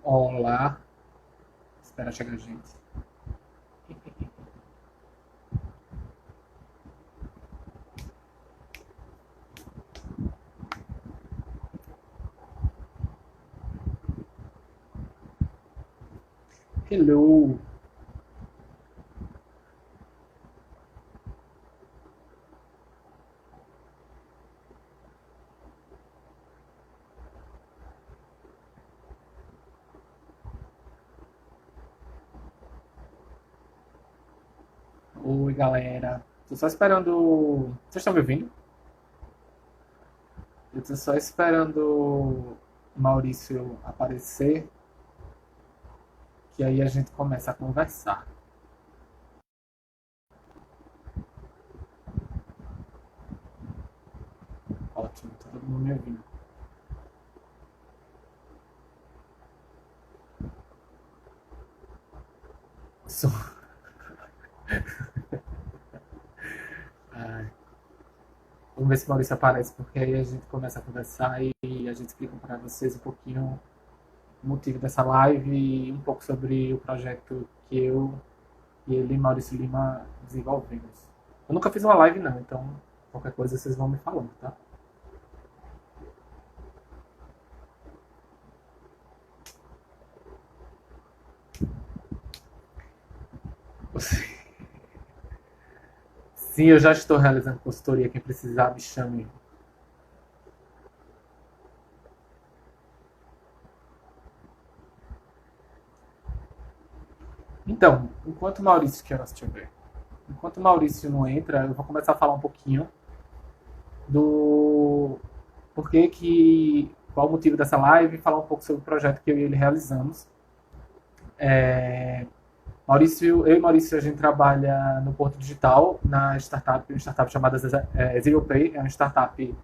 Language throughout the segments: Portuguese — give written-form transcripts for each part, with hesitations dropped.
Olá, espera chegar gente. Hello. Oi, galera. Tô só esperando. Vocês estão me ouvindo? Eu tô só esperando o Maurício aparecer, que aí a gente começa a conversar. Ótimo, tá todo mundo me ouvindo. Só- Ai, vamos ver se o Maurício aparece, porque aí a gente começa a conversar e a gente explica para vocês um pouquinho o motivo dessa live e um pouco sobre o projeto que eu e ele, Maurício Lima, desenvolvemos. Eu nunca fiz uma live, não, então qualquer coisa vocês vão me falando, tá? Sim, eu já estou realizando consultoria. Quem precisar, me chame. Então, enquanto o Maurício, que horas, deixa eu ver. Enquanto o Maurício não entra, eu vou começar a falar um pouquinho do porquê que, qual o motivo dessa live e falar um pouco sobre o projeto que eu e ele realizamos. Maurício, eu e Maurício, a gente trabalha no Porto Digital, uma startup chamada Zero Pay, é uma startup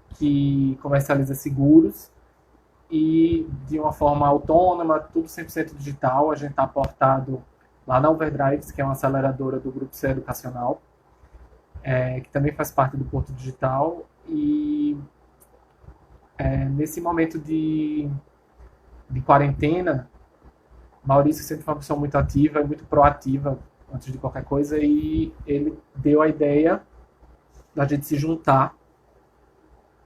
que comercializa seguros e de uma forma autônoma, tudo 100% digital. A gente está aportado lá na Overdrives, que é uma aceleradora do Grupo C Educacional, que também faz parte do Porto Digital. E nesse momento de quarentena, Maurício sempre foi uma pessoa muito ativa e muito proativa antes de qualquer coisa, e ele deu a ideia da gente se juntar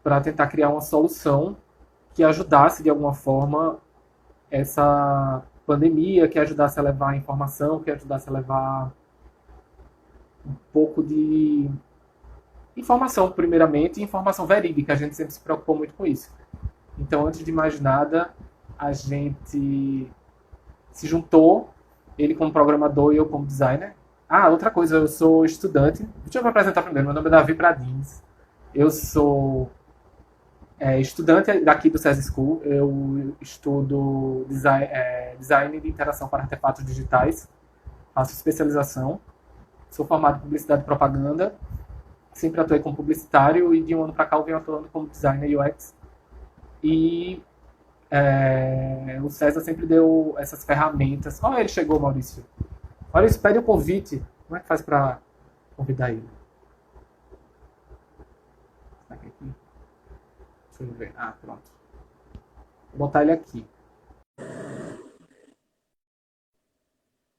para tentar criar uma solução que ajudasse de alguma forma essa pandemia, que ajudasse a levar informação, que ajudasse a levar um pouco de informação, primeiramente, e informação verídica. A gente sempre se preocupou muito com isso. Então, antes de mais nada, a gente se juntou, ele como programador e eu como designer. Ah, outra coisa, eu sou estudante. Deixa eu me apresentar primeiro. Meu nome é Davi Pradins. Eu sou estudante daqui do SES School. Eu estudo design de interação para artefatos digitais. Faço especialização. Sou formado em publicidade e propaganda. Sempre atuei como publicitário e de um ano para cá eu venho atuando como designer UX. E o César sempre deu essas ferramentas. Olha, ele chegou, Maurício. Maurício, pede o convite. Como é que faz para convidar ele? Aqui. Deixa eu ver. Ah, pronto. Vou botar ele aqui.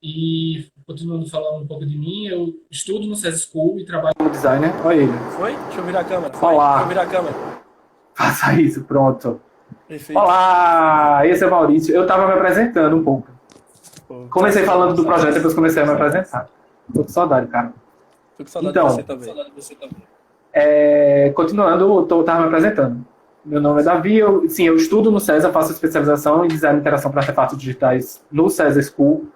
E continuando falando um pouco de mim, eu estudo no SES School e trabalho como designer. Olha ele. Foi? Deixa eu virar a câmera. Deixa eu Olá. virar a câmera. Faça isso, pronto. Perfeito. Olá, esse é o Maurício. Eu estava me apresentando um pouco. Pô, Comecei prazer, falando do moçada. projeto, depois comecei a me apresentar. Tô com saudade, cara. Tô com saudade de você Então, também. continuando, estava me apresentando. Meu nome é Davi, eu estudo no César, faço especialização em design de interação para artefatos digitais no César School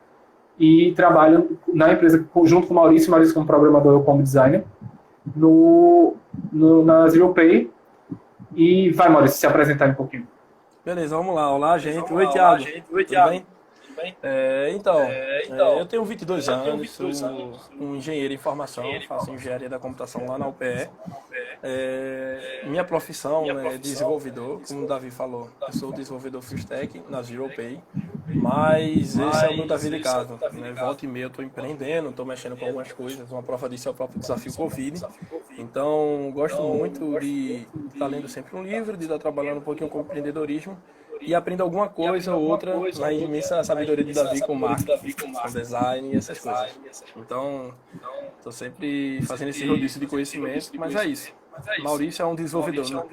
e trabalho na empresa junto com o Maurício como programador, eu como designer, na Zero Pay. E vai, Maurício, se apresentar um pouquinho. Beleza, vamos lá. Olá, gente. Oi, Thiago. Tudo bem? Eu tenho 22 anos, sou um engenheiro em informação, faço engenharia da computação lá na UPE. Minha profissão é desenvolvedor, como o Davi falou. Eu sou desenvolvedor full stack na Zero Pay, mas esse é o meu Davi de casa, né? Volta e meia eu estou empreendendo, estou mexendo com algumas coisas. Uma prova disso é o próprio desafio Covid. Então, gosto muito de estar lendo sempre um livro, de estar trabalhando um pouquinho com empreendedorismo e aprendo alguma coisa ou outra na imensa sabedoria de Davi com marketing, com design e essas coisas. Então, estou sempre fazendo esse rodízio de conhecimento, mas é isso. Maurício é um desenvolvedor,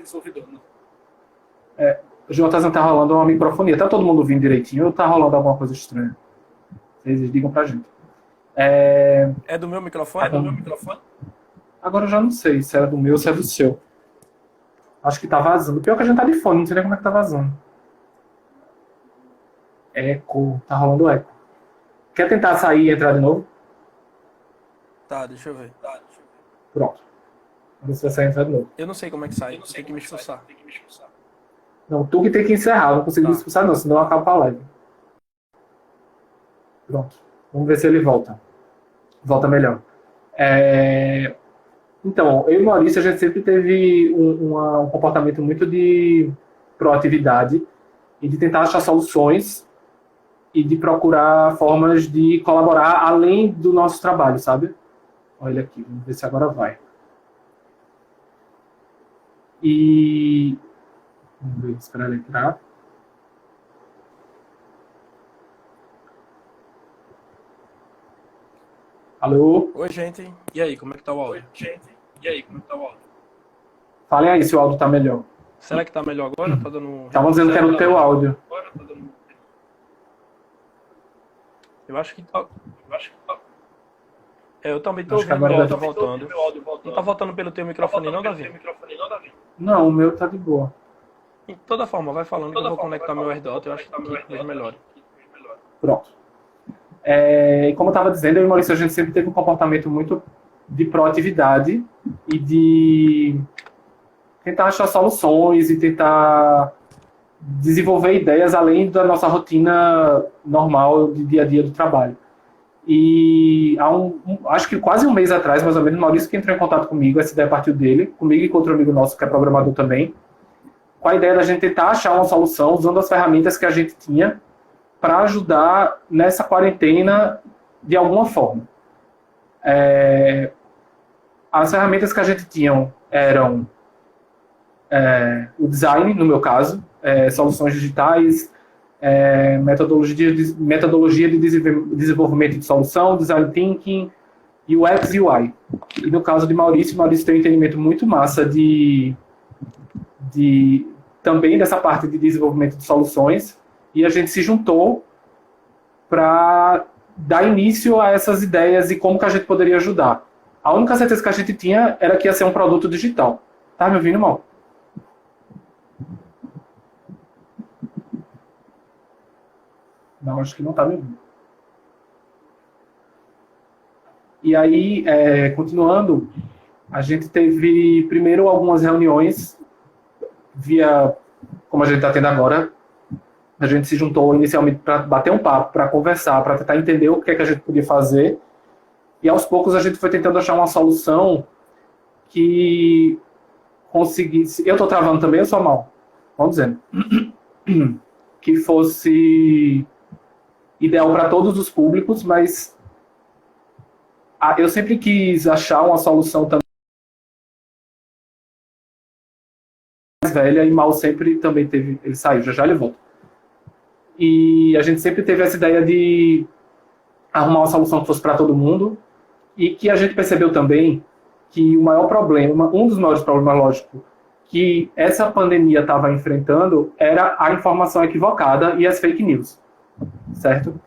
né? Jotas, não tá rolando uma microfonia. Tá todo mundo ouvindo direitinho ou tá rolando alguma coisa estranha? Vocês digam pra gente. É do meu microfone? Agora eu já não sei se era do meu ou se é do seu. Acho que tá vazando. Pior que a gente tá de fone, não sei nem como é que tá vazando. Eco. Tá rolando eco. Quer tentar sair e entrar de novo? Tá, deixa eu ver. Pronto. Vamos ver se vai sair e entrar de novo. Eu não sei como é que sai, tem que me esforçar. Não, tu que tem que encerrar. Eu não consigo me expulsar não, senão eu acabo a live. Pronto. Vamos ver se ele volta. Volta melhor. Então, eu e o Maurício, a gente sempre teve um comportamento muito de proatividade e de tentar achar soluções e de procurar formas de colaborar além do nosso trabalho, sabe? Olha ele aqui, vamos ver se agora vai. E... Vamos ver, esperar ele entrar. Alô? Oi, gente. E aí, como é que tá o áudio? Falem aí se o áudio tá melhor. Será que tá melhor agora? Tá dando... Estavam dizendo que era o teu áudio. Eu acho que tá... Eu também tô Acho que ouvindo agora meu áudio deve- voltando. Não tá voltando pelo teu microfone não, Davi? Não, o meu tá de boa. De toda forma, vai falando que eu vou conectar meu AirDot, eu acho que talvez melhore. Pronto. E como eu estava dizendo, eu e o Maurício, a gente sempre teve um comportamento muito de proatividade e de tentar achar soluções e tentar desenvolver ideias além da nossa rotina normal de dia a dia do trabalho. E acho que quase um mês atrás, mais ou menos, o Maurício que entrou em contato comigo, essa ideia partiu dele, comigo e com outro amigo nosso que é programador também, com a ideia da gente tentar achar uma solução usando as ferramentas que a gente tinha para ajudar nessa quarentena de alguma forma. As ferramentas que a gente tinha eram o design, no meu caso, soluções digitais, metodologia de desenvolvimento de solução, design thinking, UX e UI. E no caso de Maurício tem um entendimento muito massa também dessa parte de desenvolvimento de soluções, e a gente se juntou para dar início a essas ideias e como que a gente poderia ajudar. A única certeza que a gente tinha era que ia ser um produto digital. Tá me ouvindo, mal? Não, acho que não tá me ouvindo. E aí, continuando, a gente teve primeiro algumas reuniões via, como a gente está tendo agora. A gente se juntou inicialmente para bater um papo, para conversar, para tentar entender o que é que a gente podia fazer. E aos poucos a gente foi tentando achar uma solução que conseguisse... Eu estou travando também, eu sou mal? Vamos dizendo. Que fosse ideal para todos os públicos, mas eu sempre quis achar uma solução também mais velha, e Mal sempre também teve... Ele saiu, já ele volta. E a gente sempre teve essa ideia de arrumar uma solução que fosse para todo mundo, e que a gente percebeu também que o maior problema, um dos maiores problemas, lógico, que essa pandemia estava enfrentando era a informação equivocada e as fake news, certo?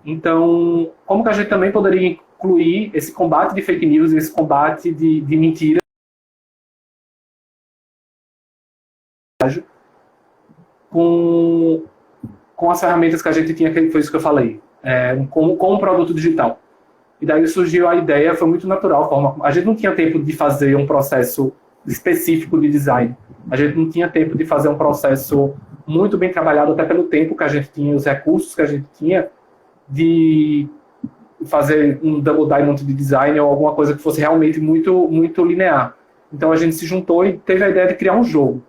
Então, como que a gente também poderia incluir esse combate de fake news, esse combate de mentiras com as ferramentas que a gente tinha, que foi isso que eu falei, com um produto digital. E daí surgiu a ideia, foi muito natural. A gente não tinha tempo de fazer um processo específico de design. A gente não tinha tempo de fazer um processo muito bem trabalhado, até pelo tempo que a gente tinha, os recursos que a gente tinha, de fazer um double diamond de design ou alguma coisa que fosse realmente muito, muito linear. Então a gente se juntou e teve a ideia de criar um jogo.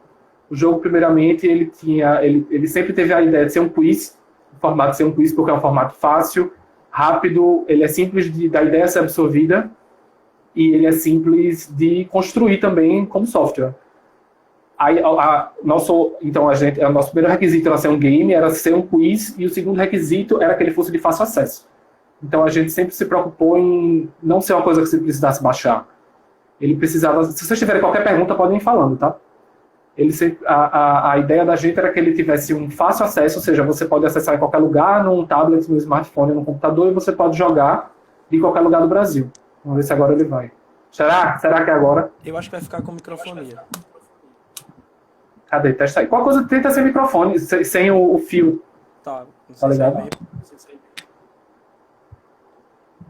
O jogo, primeiramente, ele sempre teve a ideia de ser um quiz, o formato de ser um quiz porque é um formato fácil, rápido, ele é simples da ideia ser absorvida e ele é simples de construir também como software. Aí, o nosso primeiro requisito era ser um game, era ser um quiz, e o segundo requisito era que ele fosse de fácil acesso. Então a gente sempre se preocupou em não ser uma coisa que você precisasse baixar. Ele precisava, se vocês tiverem qualquer pergunta, podem ir falando, tá? A ideia da gente era que ele tivesse um fácil acesso, ou seja, você pode acessar em qualquer lugar, num tablet, no smartphone, no computador, e você pode jogar de qualquer lugar do Brasil. Vamos ver se agora ele vai. Será que é agora? Eu acho que vai ficar com microfonia. Cadê? Testa aí. Qual coisa tenta sem microfone, sem o fio. Tá, não Tá sei se ligado?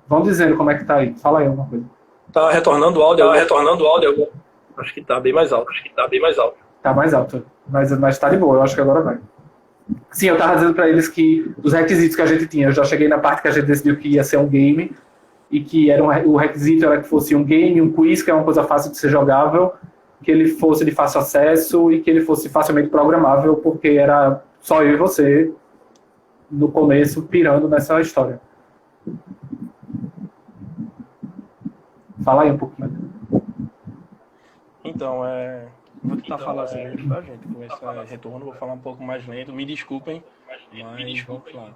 Vão dizendo como é que tá aí. Fala aí alguma coisa. Tá retornando o áudio? Acho que tá bem mais alto. Tá mais alto. Mas tá de boa, eu acho que agora vai. Sim, eu tava dizendo pra eles que os requisitos que a gente tinha, eu já cheguei na parte que a gente decidiu que ia ser um game, e que o requisito era que fosse um game, um quiz, que é uma coisa fácil de ser jogável, que ele fosse de fácil acesso e que ele fosse facilmente programável, porque era só eu e você, no começo, pirando nessa história. Fala aí um pouquinho. Então, vou tentar falar assim mesmo, tá, gente? Com esse retorno, vou falar um pouco mais lento. Me desculpem, mas vamos lá.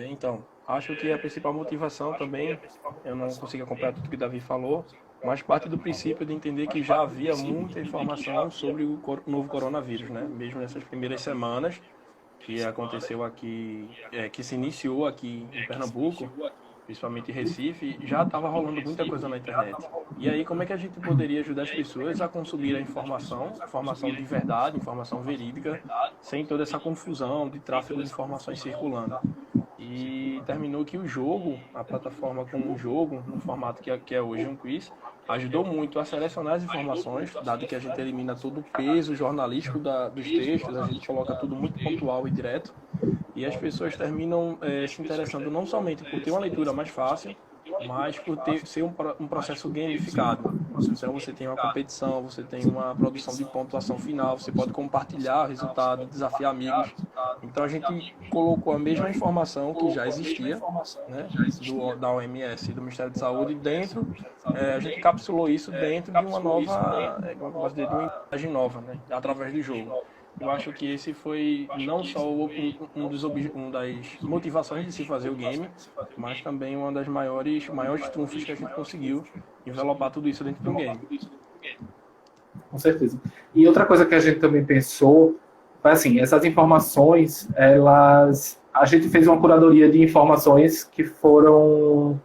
Então, acho que a principal motivação também, eu não consigo acompanhar tudo que o Davi falou, mas parte do princípio de entender que já havia muita informação sobre o novo coronavírus, né? Mesmo nessas primeiras semanas que aconteceu aqui, que se iniciou aqui em Pernambuco, principalmente em Recife, já estava rolando muita coisa na internet. E aí, como é que a gente poderia ajudar as pessoas a consumir a informação de verdade, informação verídica, sem toda essa confusão de tráfego de informações circulando? E terminou que o jogo, a plataforma como um jogo, no formato que é hoje um quiz, ajudou muito a selecionar as informações, dado que a gente elimina todo o peso jornalístico dos textos, a gente coloca tudo muito pontual e direto, e as pessoas terminam se interessando não somente por ter uma leitura mais fácil, mas por ser um processo gamificado. Então você tem uma competição, você tem uma produção de pontuação final, você pode compartilhar o resultado, desafiar amigos. Então a gente colocou a mesma informação que já existia, né, da OMS e do Ministério da Saúde dentro, a gente capsulou isso dentro de uma nova, de uma imagem nova, né, através do jogo. Eu acho que esse foi não só uma das motivações de se fazer o game, mas também uma das maiores trunfos que a gente conseguiu envelopar tudo isso dentro do game. Com certeza. E outra coisa que a gente também pensou foi assim, essas informações, a gente fez uma curadoria de informações que foram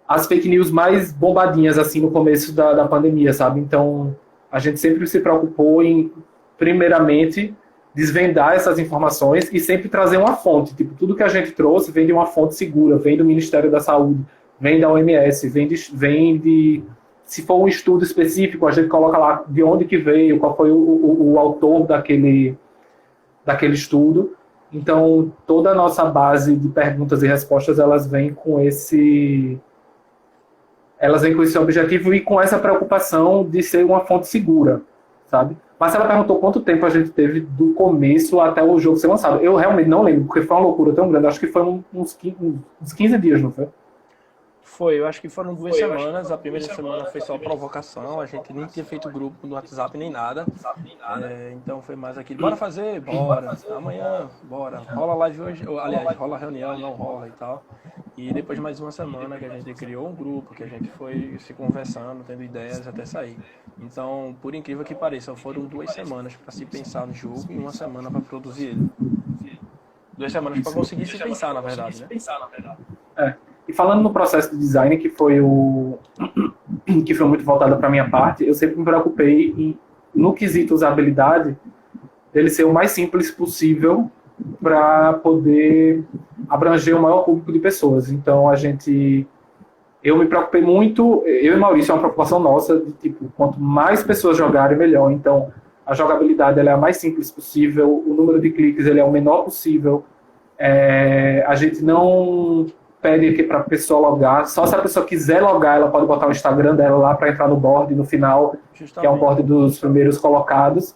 as fake news mais bombadinhas assim no começo da pandemia, sabe? Então, a gente sempre se preocupou em primeiramente, desvendar essas informações e sempre trazer uma fonte. Tipo, tudo que a gente trouxe vem de uma fonte segura, vem do Ministério da Saúde, vem da OMS, vem de se for um estudo específico, a gente coloca lá de onde que veio, qual foi o autor daquele estudo. Então, toda a nossa base de perguntas e respostas, elas vêm com esse objetivo e com essa preocupação de ser uma fonte segura, sabe? Mas ela perguntou quanto tempo a gente teve do começo até o jogo ser lançado. Eu realmente não lembro, porque foi uma loucura tão grande. Acho que foi uns 15 dias, não foi? Foi, eu acho que foram 2 semanas. A primeira semana foi só provocação. A gente nem tinha feito grupo no WhatsApp nem nada. Então foi mais aquilo. Bora fazer? Bora. Amanhã, bora. Rola live hoje. Aliás, rola reunião, não rola e tal. E depois de mais uma semana que a gente criou um grupo, que a gente foi se conversando, tendo ideias até sair. Então, por incrível que pareça, foram 2 semanas para se pensar no jogo e 1 semana para produzir ele. 2 semanas para conseguir se pensar, na verdade, né? E falando no processo de design, que foi muito voltado para a minha parte, eu sempre me preocupei no quesito usabilidade, ele ser o mais simples possível para poder abranger o maior público de pessoas. Então, eu me preocupei muito, eu e Maurício, é uma preocupação nossa, de tipo, quanto mais pessoas jogarem, melhor. Então, a jogabilidade ela é a mais simples possível, o número de cliques ele é o menor possível, a gente não pede aqui para a pessoa logar, só se a pessoa quiser logar, ela pode botar o Instagram dela lá para entrar no board no final, que é um board dos primeiros colocados.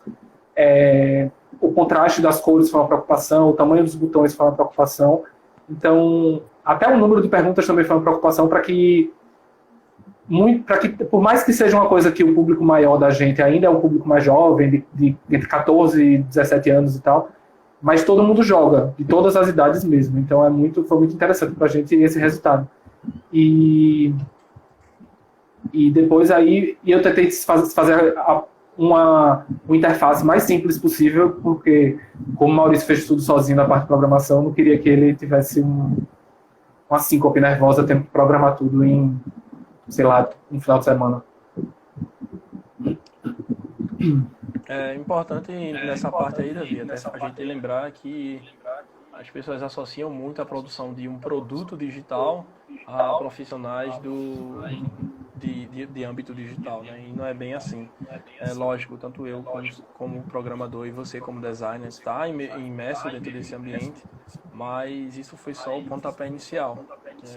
O contraste das cores foi uma preocupação, o tamanho dos botões foi uma preocupação. Então, até o número de perguntas também foi uma preocupação para que muito, para que, por mais que seja uma coisa que o público maior da gente ainda é um público mais jovem, entre 14 e 17 anos e tal, mas todo mundo joga, de todas as idades mesmo. Então foi muito interessante para a gente esse resultado. E depois aí eu tentei fazer uma interface mais simples possível, porque como o Maurício fez tudo sozinho na parte de programação, eu não queria que ele tivesse uma síncope nervosa tendo que programar tudo em, sei lá, um final de semana. É importante nessa parte aí, Davi, até a gente lembrar que as pessoas associam muito a produção de um produto digital a profissionais de âmbito digital, né? E não é bem assim. É lógico, tanto eu como programador e você como designer está imerso dentro desse ambiente, mas isso foi só o pontapé inicial.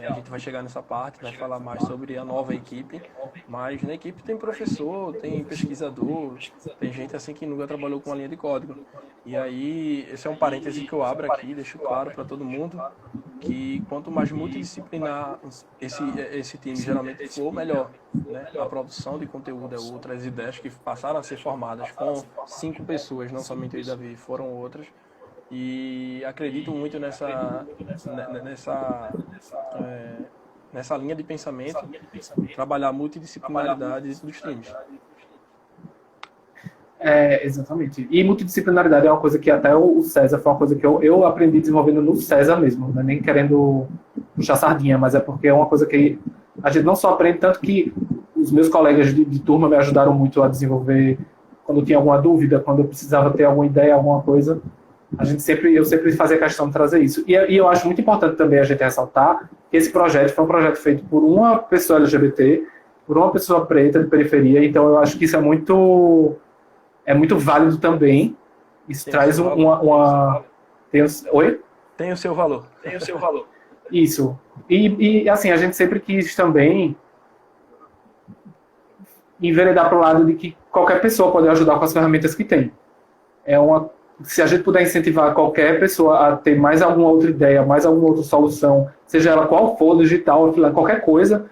A gente vai chegar nessa parte, vai falar mais sobre a nova equipe, mas na equipe tem professor, tem pesquisador, tem gente assim que nunca trabalhou com a linha de código. E aí, esse é um parêntese que eu abro aqui, deixo claro para todo mundo, que quanto mais multidisciplinar esse time geralmente for, melhor. Né? A produção de conteúdo é outra, as ideias que passaram a ser formadas com 5 pessoas, não somente eu e Davi, foram outras. E acredito muito nessa linha de pensamento, trabalhar a multidisciplinaridade dos times. Exatamente. E multidisciplinaridade é uma coisa que até o César foi uma coisa que eu aprendi desenvolvendo no César mesmo, não é nem querendo puxar sardinha, mas é porque é uma coisa que a gente não só aprende, tanto que os meus colegas de turma me ajudaram muito a desenvolver quando eu tinha alguma dúvida, quando eu precisava ter alguma ideia, alguma coisa. Eu sempre fazia questão de trazer isso. E eu acho muito importante também a gente ressaltar que esse projeto foi um projeto feito por uma pessoa LGBT, por uma pessoa preta de periferia, então eu acho que isso é muito válido também. Isso traz uma... Oi? Tem o seu valor. Tem o seu valor. Isso. E assim, a gente sempre quis também enveredar para o lado de que qualquer pessoa pode ajudar com as ferramentas que tem. Se a gente puder incentivar qualquer pessoa a ter mais alguma outra ideia, mais alguma outra solução, seja ela qual for, digital, qualquer coisa,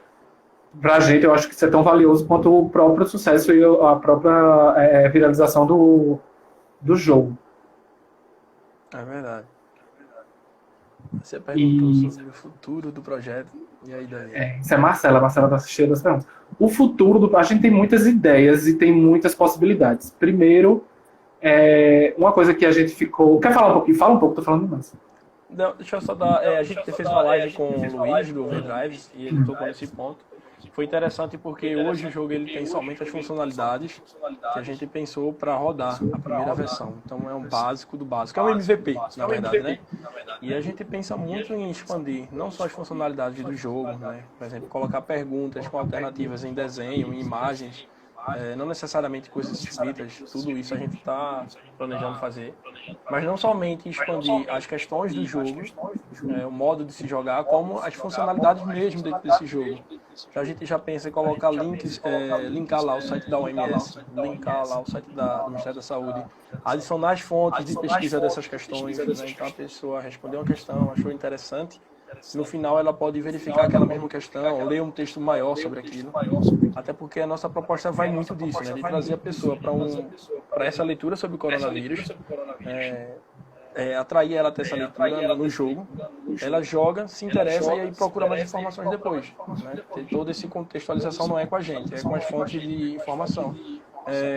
para a gente eu acho que isso é tão valioso quanto o próprio sucesso e a própria viralização do jogo. É verdade. Você perguntou sobre o futuro do projeto. E aí, Davi? Isso é Marcela. A Marcela está assistindo as perguntas. O futuro a gente tem muitas ideias e tem muitas possibilidades. Primeiro, uma coisa que a gente ficou... Quer falar um pouquinho? Fala um pouco, tô falando mais. Não, deixa eu só dar... a gente fez uma live com o Luiz do Overdrives e ele tocou nesse ponto. Foi interessante porque hoje o jogo ele tem somente as funcionalidades que a gente pensou para rodar a primeira versão. Então é um básico do básico. É um MVP, na verdade, né? E a gente pensa muito em expandir não só as funcionalidades do jogo, né? Por exemplo, colocar perguntas com alternativas em desenho, em imagens, não necessariamente coisas escritas, tudo isso a gente está planejando fazer. Mas não somente expandir as questões do jogo, o modo de se jogar, como as funcionalidades mesmo dentro desse jogo. A gente já pensa em colocar links, linkar lá o site da OMS, linkar lá o site do Ministério da Saúde, adicionar as fontes de pesquisa dessas questões, né? Então a pessoa respondeu uma questão, achou interessante, no final ela pode verificar aquela mesma questão, ou ler um texto maior sobre aquilo, até porque a nossa proposta vai muito disso, né? De trazer a pessoa para essa leitura sobre o coronavírus, atrair ela até essa leitura no jogo, ela joga, se interessa e aí procura mais informações depois. Né? Toda essa contextualização não é com a gente, é com as fontes de informação,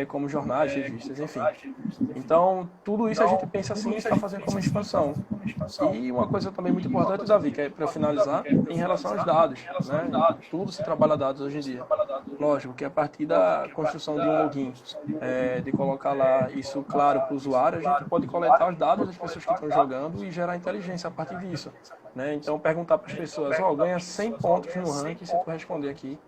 como jornais, revistas, enfim. Então, tudo isso a gente pensa assim e está fazendo como expansão. E uma coisa também muito importante, Davi, que é para finalizar, em relação aos dados. Né? Tudo se trabalha dados hoje em dia. Lógico que a partir da construção de um login, de colocar lá isso claro para o usuário, a gente pode coletar os dados das pessoas que estão jogando e gerar inteligência a partir disso. Né? Então, perguntar para as pessoas, ganha 100 pontos no ranking se tu responder aqui.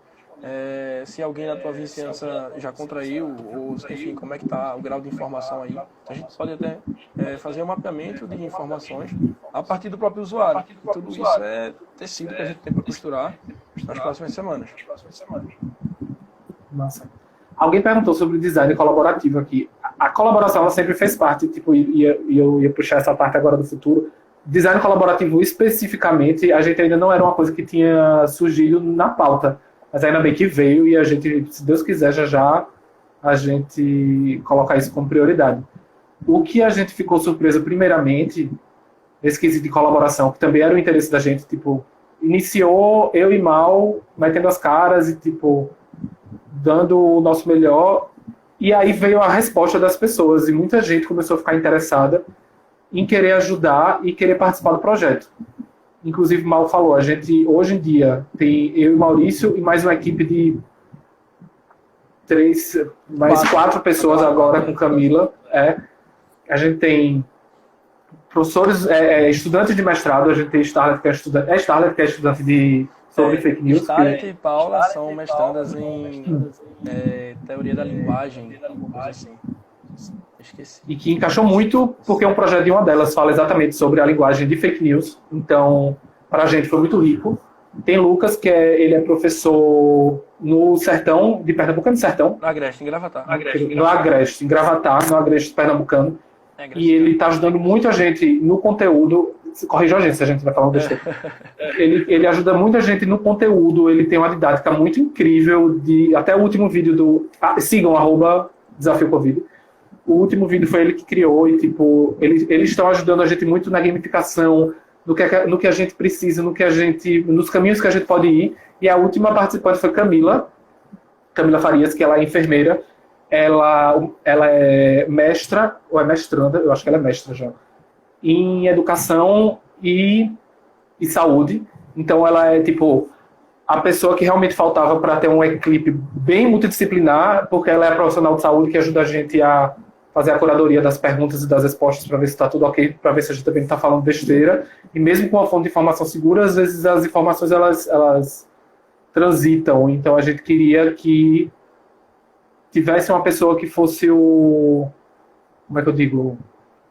Se alguém na tua vizinhança já contraiu, ou enfim, como é que está o grau de informação aí. A gente pode até fazer um mapeamento de informações a partir do próprio usuário. E tudo isso é tecido que a gente tem para costurar nas próximas semanas. Nossa. Alguém perguntou sobre o design colaborativo aqui. A colaboração ela sempre fez parte, e eu ia puxar essa parte agora do futuro. Design colaborativo especificamente, a gente ainda não era uma coisa que tinha surgido na pauta. Mas ainda bem que veio e a gente, se Deus quiser, já a gente colocar isso como prioridade. O que a gente ficou surpreso primeiramente, nesse quesito de colaboração, que também era o interesse da gente, tipo, iniciou eu e Mal metendo as caras e, tipo, dando o nosso melhor, e aí veio a resposta das pessoas, e muita gente começou a ficar interessada em querer ajudar e querer participar do projeto. Inclusive, Mal falou, a gente, hoje em dia, tem eu e Maurício e mais uma equipe de quatro pessoas agora com Camila. A gente tem professores, estudantes de mestrado, a gente tem Starlet, que é estudante sobre fake news. Starlet e Paula são mestrandas em teoria da linguagem, coisa assim. Esqueci. E que encaixou muito, porque um projeto de uma delas fala exatamente sobre a linguagem de fake news. Então, para a gente foi muito rico. Tem Lucas, que ele é professor no Sertão, de Pernambuco, no Sertão? No Agreste, em Gravatar. No Agreste, em Gravatar, no Agreste pernambucano. E ele está ajudando muito a gente no conteúdo. Corrija a gente se a gente vai falar besteira. Ele ajuda muita gente no conteúdo, ele tem uma didática muito incrível. Até o último vídeo do... sigam, @Desafio Covid. O último vídeo foi ele que criou e, tipo, eles estão ajudando a gente muito na gamificação, no que a gente precisa, nos caminhos que a gente pode ir. E a última participante foi Camila Farias, que ela é enfermeira. Ela é mestra, ou é mestranda, eu acho que ela é mestra já, em educação e saúde. Então ela é, tipo, a pessoa que realmente faltava para ter um equipe bem multidisciplinar, porque ela é a profissional de saúde que ajuda a gente a fazer a curadoria das perguntas e das respostas para ver se está tudo ok, para ver se a gente também não está falando besteira. E mesmo com uma fonte de informação segura, às vezes as informações elas transitam. Então a gente queria que tivesse uma pessoa que fosse como é que eu digo?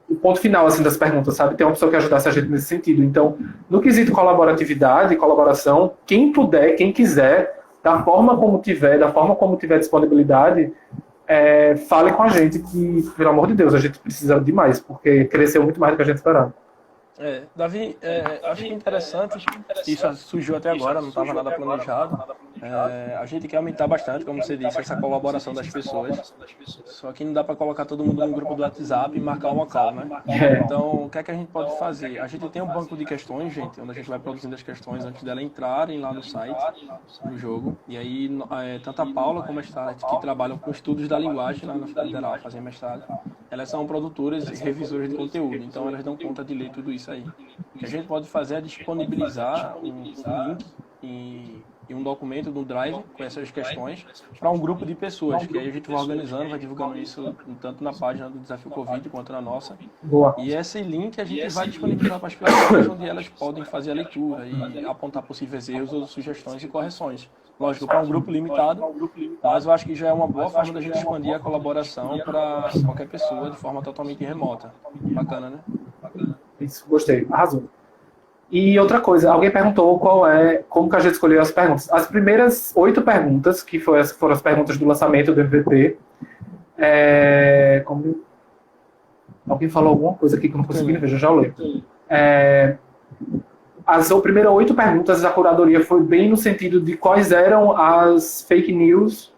O ponto final assim, das perguntas, sabe? Ter uma pessoa que ajudasse a gente nesse sentido. Então, no quesito colaboratividade, colaboração, quem puder, quem quiser, da forma como tiver disponibilidade, fale com a gente que, pelo amor de Deus, a gente precisa demais, porque cresceu muito mais do que a gente esperava. Davi, acho que é interessante, isso surgiu até agora, não estava nada planejado. A gente quer aumentar bastante, como você disse, essa colaboração das pessoas. Só que não dá para colocar todo mundo no grupo do WhatsApp e marcar uma call, né? Então, o que é que a gente pode fazer? A gente tem um banco de questões, gente, onde a gente vai produzindo as questões antes delas entrarem lá no site, no jogo. E aí, tanto a Paula como a Starlet, que trabalham com estudos da linguagem lá na Federal, fazem mestrado, elas são produtoras e revisoras de conteúdo. Então, elas dão conta de ler tudo isso aí. O que a gente pode fazer é disponibilizar um link e um documento no Drive com essas questões para um grupo de pessoas, que aí a gente vai organizando, vai divulgando isso tanto na página do Desafio Covid quanto na nossa. Boa. E esse link a gente vai disponibilizar para as pessoas onde elas podem fazer a leitura e apontar possíveis erros ou sugestões e correções. Lógico, para um grupo limitado, mas eu acho que já é uma boa forma da gente expandir a colaboração para qualquer pessoa de forma totalmente remota. Bacana, né? Isso, gostei. Arrasou. E outra coisa, alguém perguntou como que a gente escolheu as perguntas. As primeiras 8 perguntas, que foram as perguntas do lançamento do MVP, alguém falou alguma coisa aqui que eu não consegui ver, já leio. As primeiras 8 perguntas, a curadoria foi bem no sentido de quais eram as fake news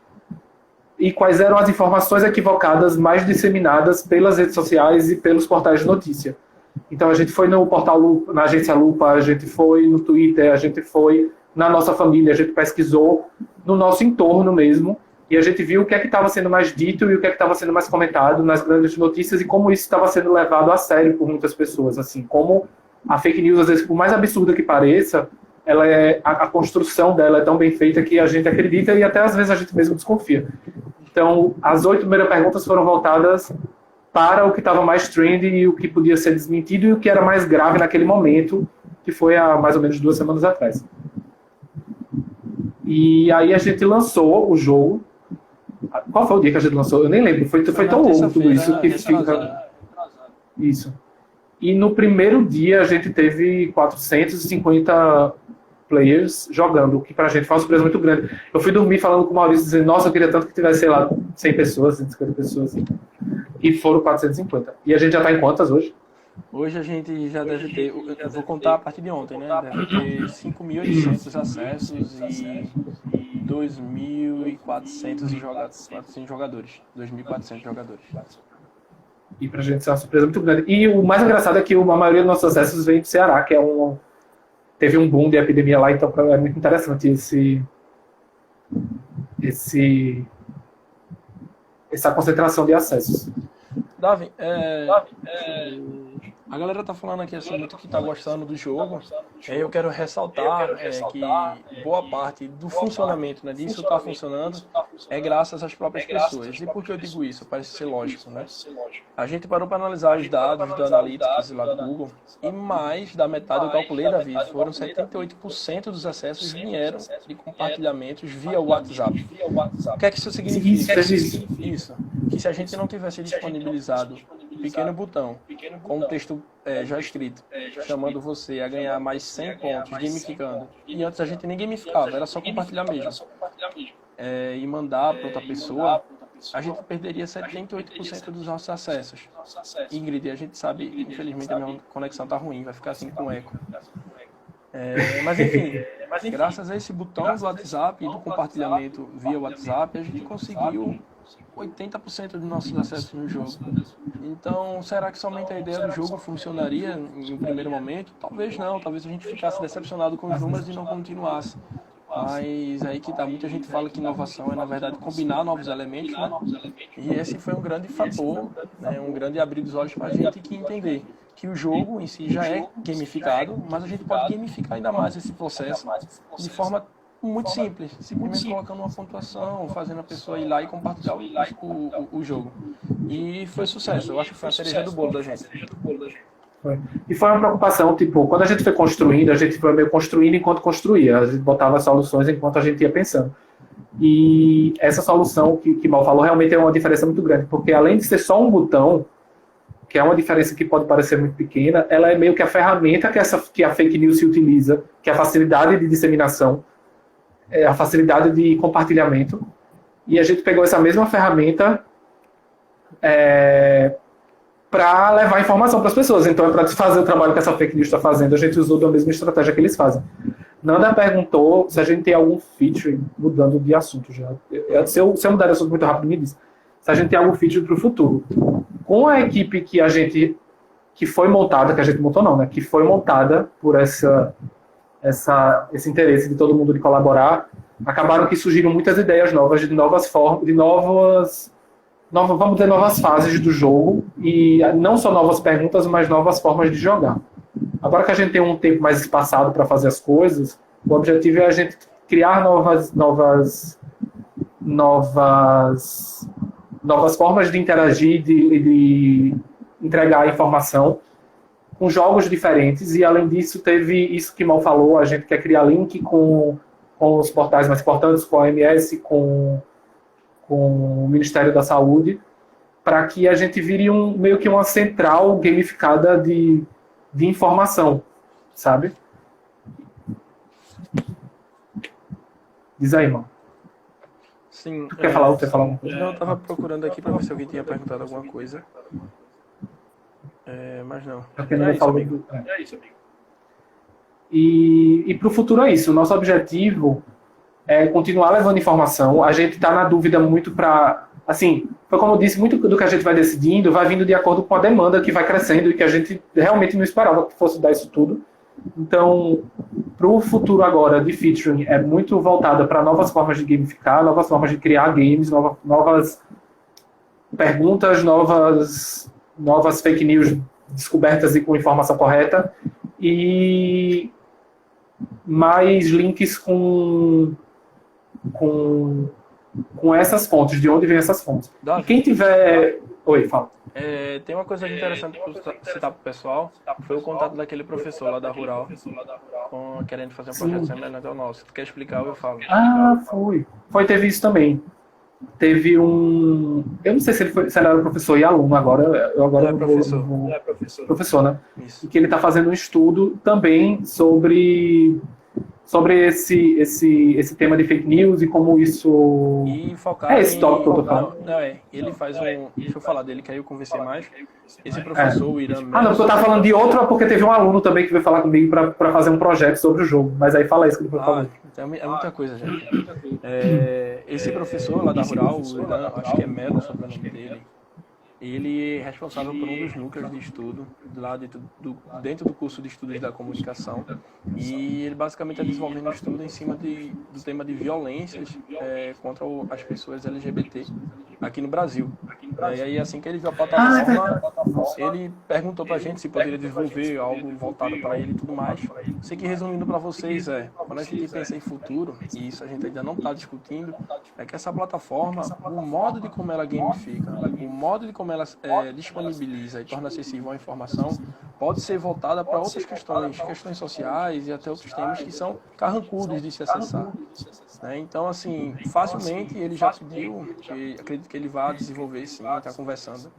e quais eram as informações equivocadas mais disseminadas pelas redes sociais e pelos portais de notícia. Então a gente foi no portal Lupa, na agência Lupa, a gente foi no Twitter, a gente foi na nossa família, a gente pesquisou no nosso entorno mesmo, e a gente viu o que é que estava sendo mais dito e o que é que estava sendo mais comentado nas grandes notícias e como isso estava sendo levado a sério por muitas pessoas. Assim, como a fake news, às vezes, por mais absurda que pareça, a construção dela é tão bem feita que a gente acredita e até às vezes a gente mesmo desconfia. Então, as 8 primeiras perguntas foram voltadas para o que estava mais trendy e o que podia ser desmentido e o que era mais grave naquele momento, que foi há mais ou menos 2 semanas atrás. E aí a gente lançou o jogo. Qual foi o dia que a gente lançou? Eu nem lembro. Foi tão longo tudo isso que fica... Isso. E no primeiro dia a gente teve 450 players jogando, o que pra gente foi uma surpresa muito grande. Eu fui dormir falando com o Maurício, dizendo, nossa, eu queria tanto que tivesse, sei lá, 100 pessoas, 150 pessoas. Assim. E foram 450. E a gente já tá em quantas hoje? Hoje a gente já deve ter, eu vou contar a partir de ontem, né? Deve ter 5.800 acessos e 2.400 jogadores. 2.400 jogadores. E pra gente isso é uma surpresa muito grande. E o mais engraçado é que a maioria dos nossos acessos vem do Ceará, que teve um boom de epidemia lá, então é muito interessante essa concentração de acessos. Davi, a galera tá falando aqui assim muito que tá gostando do jogo. Eu quero ressaltar que boa parte do funcionamento, né, disso tá funcionando é graças às próprias pessoas. E por que eu digo isso? Parece ser lógico, né? A gente parou para analisar os dados do Analytics lá do Google e mais da metade, eu calculei, Davi, foram 78% dos acessos vieram de compartilhamentos via WhatsApp. O que é que isso significa? Isso. Que se a gente não tivesse disponibilizado um pequeno botão com um texto já escrito, chamando você a ganhar mais 100 pontos, gamificando. E antes a gente nem gamificava, era só compartilhar mesmo. E mandar para outra pessoa, a gente perderia 78% dos nossos acessos. Ingrid, a gente sabe, infelizmente a minha conexão está ruim, vai ficar assim com eco. Mas enfim, graças a esse botão do WhatsApp e do compartilhamento via WhatsApp, a gente conseguiu 80% dos nossos acessos no jogo. Então, será que somente a ideia do jogo funcionaria em um primeiro momento? Talvez não, talvez a gente ficasse decepcionado com os números e não continuasse. Mas aí que tá, muita gente fala que inovação é, na verdade, combinar novos elementos, né? E esse foi um grande fator, né? Um grande abrir dos olhos para a gente que entender que o jogo em si já é gamificado, mas a gente pode gamificar ainda mais esse processo de forma muito simples, simplesmente colocando uma pontuação, fazendo a pessoa ir lá e compartilhar o jogo. E foi sucesso, eu acho que foi a cereja do bolo da gente. E foi uma preocupação, tipo, quando a gente foi construindo, a gente foi meio construindo enquanto construía, a gente botava soluções enquanto a gente ia pensando. E essa solução que Mal falou realmente é uma diferença muito grande, porque além de ser só um botão, que é uma diferença que pode parecer muito pequena, ela é meio que a ferramenta que a fake news se utiliza, que é a facilidade de disseminação, a facilidade de compartilhamento, e a gente pegou essa mesma ferramenta para levar informação para as pessoas. Então, para fazer o trabalho que essa fake news está fazendo, a gente usou da mesma estratégia que eles fazem. Nanda perguntou se a gente tem algum feature, mudando de assunto já. Se eu mudar de assunto muito rápido, me diz. Se a gente tem algum feature para o futuro. Com a equipe que foi montada, que a gente montou não, né? Que foi montada por esse interesse de todo mundo de colaborar, acabaram que surgiram muitas ideias novas, de novas formas, vamos dizer, novas fases do jogo, e não só novas perguntas, mas novas formas de jogar. Agora que a gente tem um tempo mais espaçado para fazer as coisas, o objetivo é a gente criar novas formas de interagir, de entregar informação com jogos diferentes, e além disso teve isso que Mal falou, a gente quer criar link com os portais mais importantes, com a OMS, com o Ministério da Saúde, para que a gente vire meio que uma central gamificada de informação, sabe? Diz aí, irmão. Sim. Tu quer falar alguma coisa? Não, eu estava procurando aqui para ver se alguém tinha perguntado alguma coisa. Mas não. É isso, amigo. E para o futuro é isso. O nosso objetivo é continuar levando informação. A gente está na dúvida muito para... Assim, foi como eu disse, muito do que a gente vai decidindo vai vindo de acordo com a demanda que vai crescendo e que a gente realmente não esperava que fosse dar isso tudo. Então, para o futuro agora de featuring, é muito voltada para novas formas de gamificar, novas formas de criar games, novas perguntas, novas fake news descobertas e com informação correta, e mais links com essas fontes, de onde vem essas fontes. E quem tiver... Oi, fala. Tem uma coisa interessante para citar para o pessoal, foi o contato daquele professor lá da Rural, querendo fazer um projeto semelhante ao nosso. Tu quer explicar ou eu falo? Teve isso também. Teve eu não sei se ele era professor e aluno agora. Professor, né? Isso. E que ele está fazendo um estudo também sobre sobre esse tema de fake news e como isso... E focar esse tópico que eu tô falando. Ele faz um... Deixa eu falar dele, que aí eu conversei mais. Esse professor, o Irã... não, porque eu tava falando de outro, porque teve um aluno também que veio falar comigo para fazer um projeto sobre o jogo. Mas aí fala isso que ele foi falando. É muita coisa, gente. Esse professor lá da Rural, o Irã, acho que é Melo, sobre o nome dele. Ele é responsável por um dos núcleos de estudo lá dentro do curso de estudos da comunicação, e ele basicamente está desenvolvendo um estudo em cima do tema de violências contra as pessoas LGBT aqui no Brasil. E aí, assim que ele viu a plataforma, ele perguntou para a gente se poderia desenvolver algo voltado para ele e tudo mais. Sei que, resumindo para vocês, quando a gente pensa em futuro, e isso a gente ainda não está discutindo, é que essa plataforma, o modo de como ela gamifica, o modo de como ela disponibiliza e torna acessível a informação, pode ser voltada para outras questões sociais e até outros temas que são carrancudos de se acessar. Então, assim, facilmente ele já pediu, acredito que ele vai desenvolver sim, está conversando.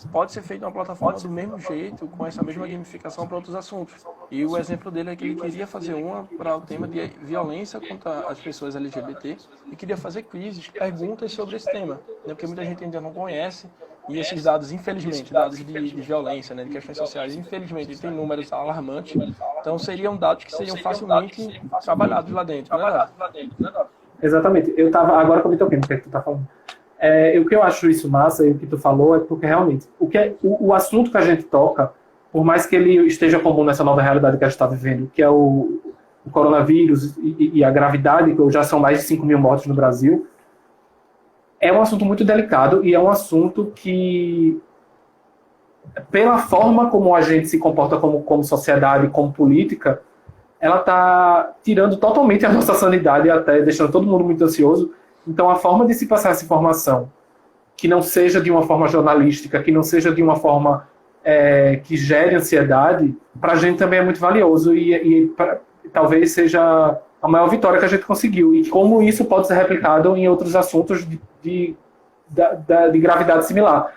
Pode ser feita uma plataforma do mesmo jeito, com essa mesma gamificação para outros assuntos. E o exemplo dele é que ele queria fazer uma para o tema de violência contra as pessoas LGBT e queria fazer quizzes, perguntas sobre esse tema, porque muita gente ainda não conhece. E esses dados, infelizmente, dados de violência, de questões sociais, infelizmente, tem números alarmantes. Então, seriam dados que seriam facilmente trabalhados lá dentro, né? Exatamente. Agora que eu me toquei no que tu tá falando. O que eu acho isso massa, e o que tu falou, é porque realmente, o assunto que a gente toca, por mais que ele esteja comum nessa nova realidade que a gente está vivendo, que é o coronavírus e a gravidade, que já são mais de 5 mil mortes no Brasil, é um assunto muito delicado e é um assunto que, pela forma como a gente se comporta como sociedade, como política, ela está tirando totalmente a nossa sanidade e até deixando todo mundo muito ansioso. Então, a forma de se passar essa informação, que não seja de uma forma jornalística, que não seja de uma forma que gere ansiedade, para a gente também é muito valioso e talvez seja a maior vitória que a gente conseguiu. E como isso pode ser replicado em outros assuntos de gravidade similar.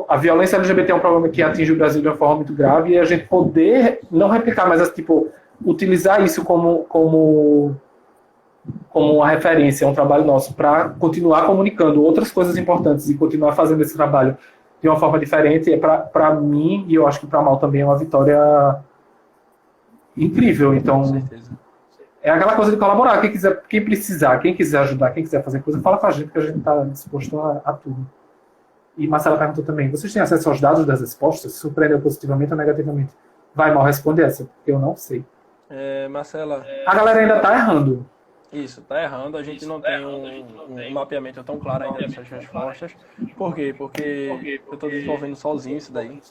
A violência LGBT é um problema que atinge o Brasil de uma forma muito grave, e a gente poder não replicar, mas utilizar isso como uma referência, um trabalho nosso, para continuar comunicando outras coisas importantes e continuar fazendo esse trabalho de uma forma diferente, para mim, e eu acho que para a Mal também, é uma vitória incrível. Então, com certeza. É aquela coisa de colaborar. Quem precisar, quem quiser ajudar, quem quiser fazer coisa, fala com a gente, que a gente está disposto a tudo. E Marcela perguntou também, vocês têm acesso aos dados das respostas? Surpreendeu positivamente ou negativamente? Vai, Mal, responde essa, porque eu não sei. Marcela... A galera ainda está errando. Isso, está errando. A gente não tem um mapeamento tão claro ainda dessas respostas. Por quê? Porque eu estou desenvolvendo sozinho isso daí.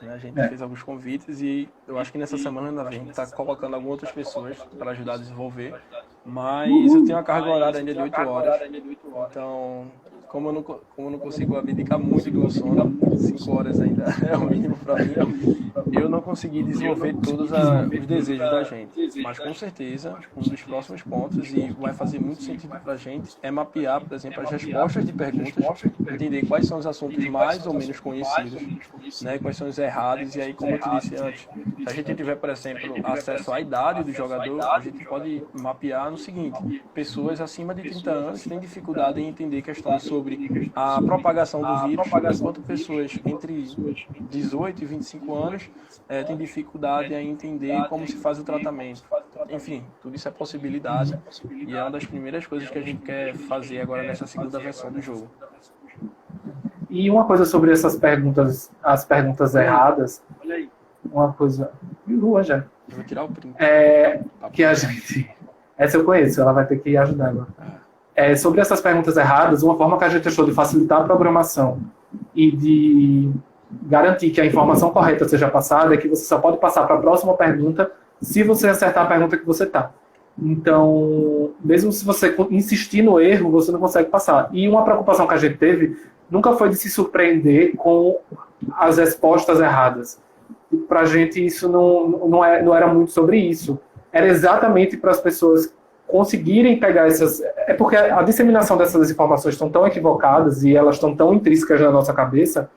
A gente fez alguns convites e eu acho que nessa semana ainda a gente está colocando algumas outras pessoas para ajudar a desenvolver. Mas eu tenho uma carga horária ainda de 8 horas. Então, como eu não consigo abdicar muito do meu sono, 5 horas ainda é o mínimo para mim, eu não consegui desenvolver todos os desejos da gente. Mas com certeza, um dos próximos pontos, e vai fazer muito sentido para a gente, é mapear, por exemplo, as respostas de perguntas, entender quais são os assuntos mais ou menos conhecidos, quais são os errados, e aí, como eu te disse antes, se a gente tiver, por exemplo, acesso à idade do jogador, a gente pode mapear no seguinte: pessoas acima de 30 anos têm dificuldade em entender questões sobre a propagação do vírus, enquanto pessoas entre 18 e 25 anos têm dificuldade em entender como se faz o tratamento. Enfim, tudo isso é possibilidade e é uma das primeiras coisas que a gente quer fazer agora nessa segunda versão do jogo. E uma coisa sobre essas perguntas, as perguntas erradas, uma coisa... já. Eu vou tirar o print. Que a gente... Essa eu conheço, ela vai ter que ajudar agora. Sobre essas perguntas erradas, uma forma que a gente achou de facilitar a programação e de garantir que a informação correta seja passada é que você só pode passar para a próxima pergunta se você acertar a pergunta que você está. Então, mesmo se você insistir no erro, você não consegue passar. E uma preocupação que a gente teve nunca foi de se surpreender com as respostas erradas. Para a gente isso não era muito sobre isso. Era exatamente para as pessoas conseguirem pegar essas... É porque a disseminação dessas informações estão tão equivocadas e elas estão tão intrínsecas na nossa cabeça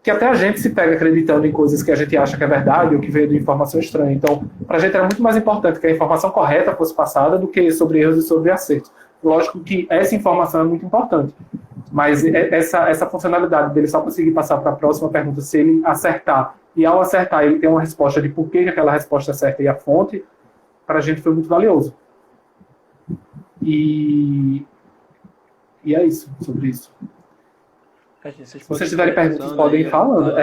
que até a gente se pega acreditando em coisas que a gente acha que é verdade ou que veio de informação estranha. Então, para a gente era muito mais importante que a informação correta fosse passada do que sobre erros e sobre acertos. Lógico que essa informação é muito importante, mas essa funcionalidade dele só conseguir passar para a próxima pergunta se ele acertar, e ao acertar ele tem uma resposta de por que aquela resposta é certa e a fonte, para a gente foi muito valioso. E é isso, sobre isso. Se vocês tiverem perguntas, podem ir falando.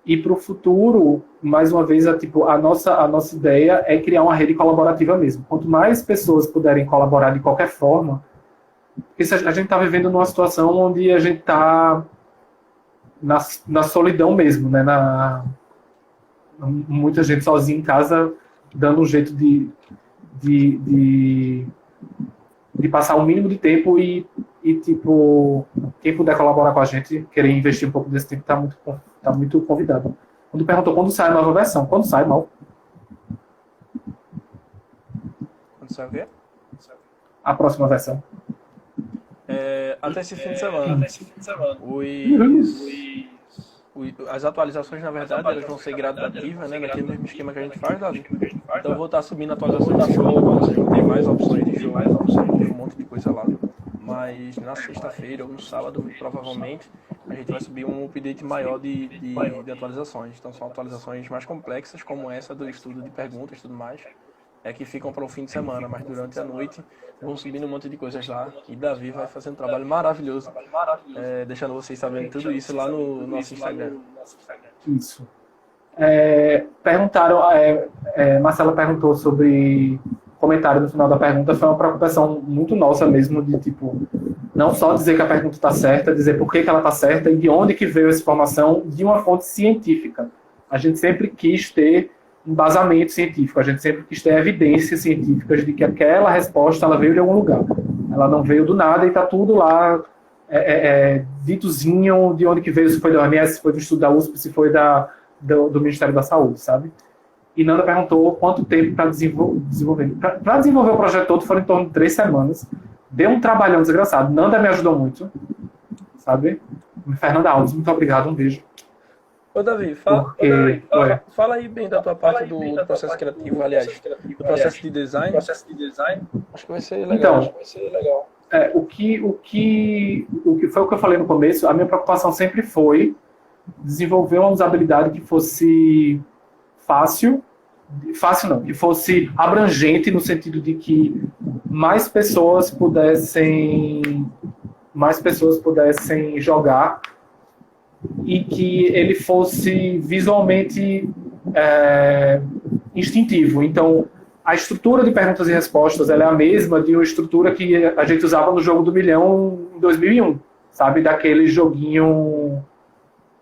E para o futuro, mais uma vez, a nossa ideia é criar uma rede colaborativa mesmo. Quanto mais pessoas puderem colaborar de qualquer forma, porque a gente está vivendo numa situação onde a gente está na solidão mesmo, né? Muita gente sozinha em casa, dando um jeito de passar o mínimo de tempo e tipo, quem puder colaborar com a gente, querer investir um pouco desse tempo, tá muito convidado. Quando perguntou quando sai a nova versão, quando sai, mal? Quando sai o quê? A próxima versão. Até esse fim de semana. As atualizações, na verdade, elas vão ser gradativas, né? Naquele mesmo esquema que a gente faz, Davi. Então eu vou estar subindo atualizações de jogo, a gente tem mais opções de jogo, um monte de coisa lá. Mas na sexta-feira ou no sábado, provavelmente, a gente vai subir um update maior de atualizações. Então são atualizações mais complexas, como essa do estudo de perguntas e tudo mais, que ficam para o fim de semana, mas durante a noite vão subindo um monte de coisas lá. E Davi vai fazendo um trabalho maravilhoso, deixando vocês sabendo tudo isso lá no nosso Instagram. Isso. Marcela perguntou sobre comentário no final da pergunta. Foi uma preocupação muito nossa mesmo, de tipo, não só dizer que a pergunta está certa, dizer por que ela está certa e de onde que veio essa informação, de uma fonte científica. A gente sempre quis ter embasamento científico, a gente sempre quis ter evidências científicas de que aquela resposta ela veio de algum lugar. Ela não veio do nada e está tudo lá ditozinho de onde que veio, se foi da OMS, se foi do estudo da USP, se foi do Ministério da Saúde, sabe? E Nanda perguntou quanto tempo para desenvolver. Para desenvolver o projeto todo foram em torno de 3 semanas. Deu um trabalhão desgraçado. Nanda me ajudou muito, sabe? Fernanda Alves, muito obrigado, um beijo. Ô Davi, fala aí bem da tua parte do processo criativo, aliás, do processo de design. Acho que vai ser legal. Então, o que foi o que eu falei no começo, a minha preocupação sempre foi desenvolver uma usabilidade que fosse fácil não, que fosse abrangente no sentido de que mais pessoas pudessem jogar e que ele fosse visualmente instintivo. Então, a estrutura de perguntas e respostas ela é a mesma de uma estrutura que a gente usava no jogo do milhão em 2001, sabe? Daquele joguinho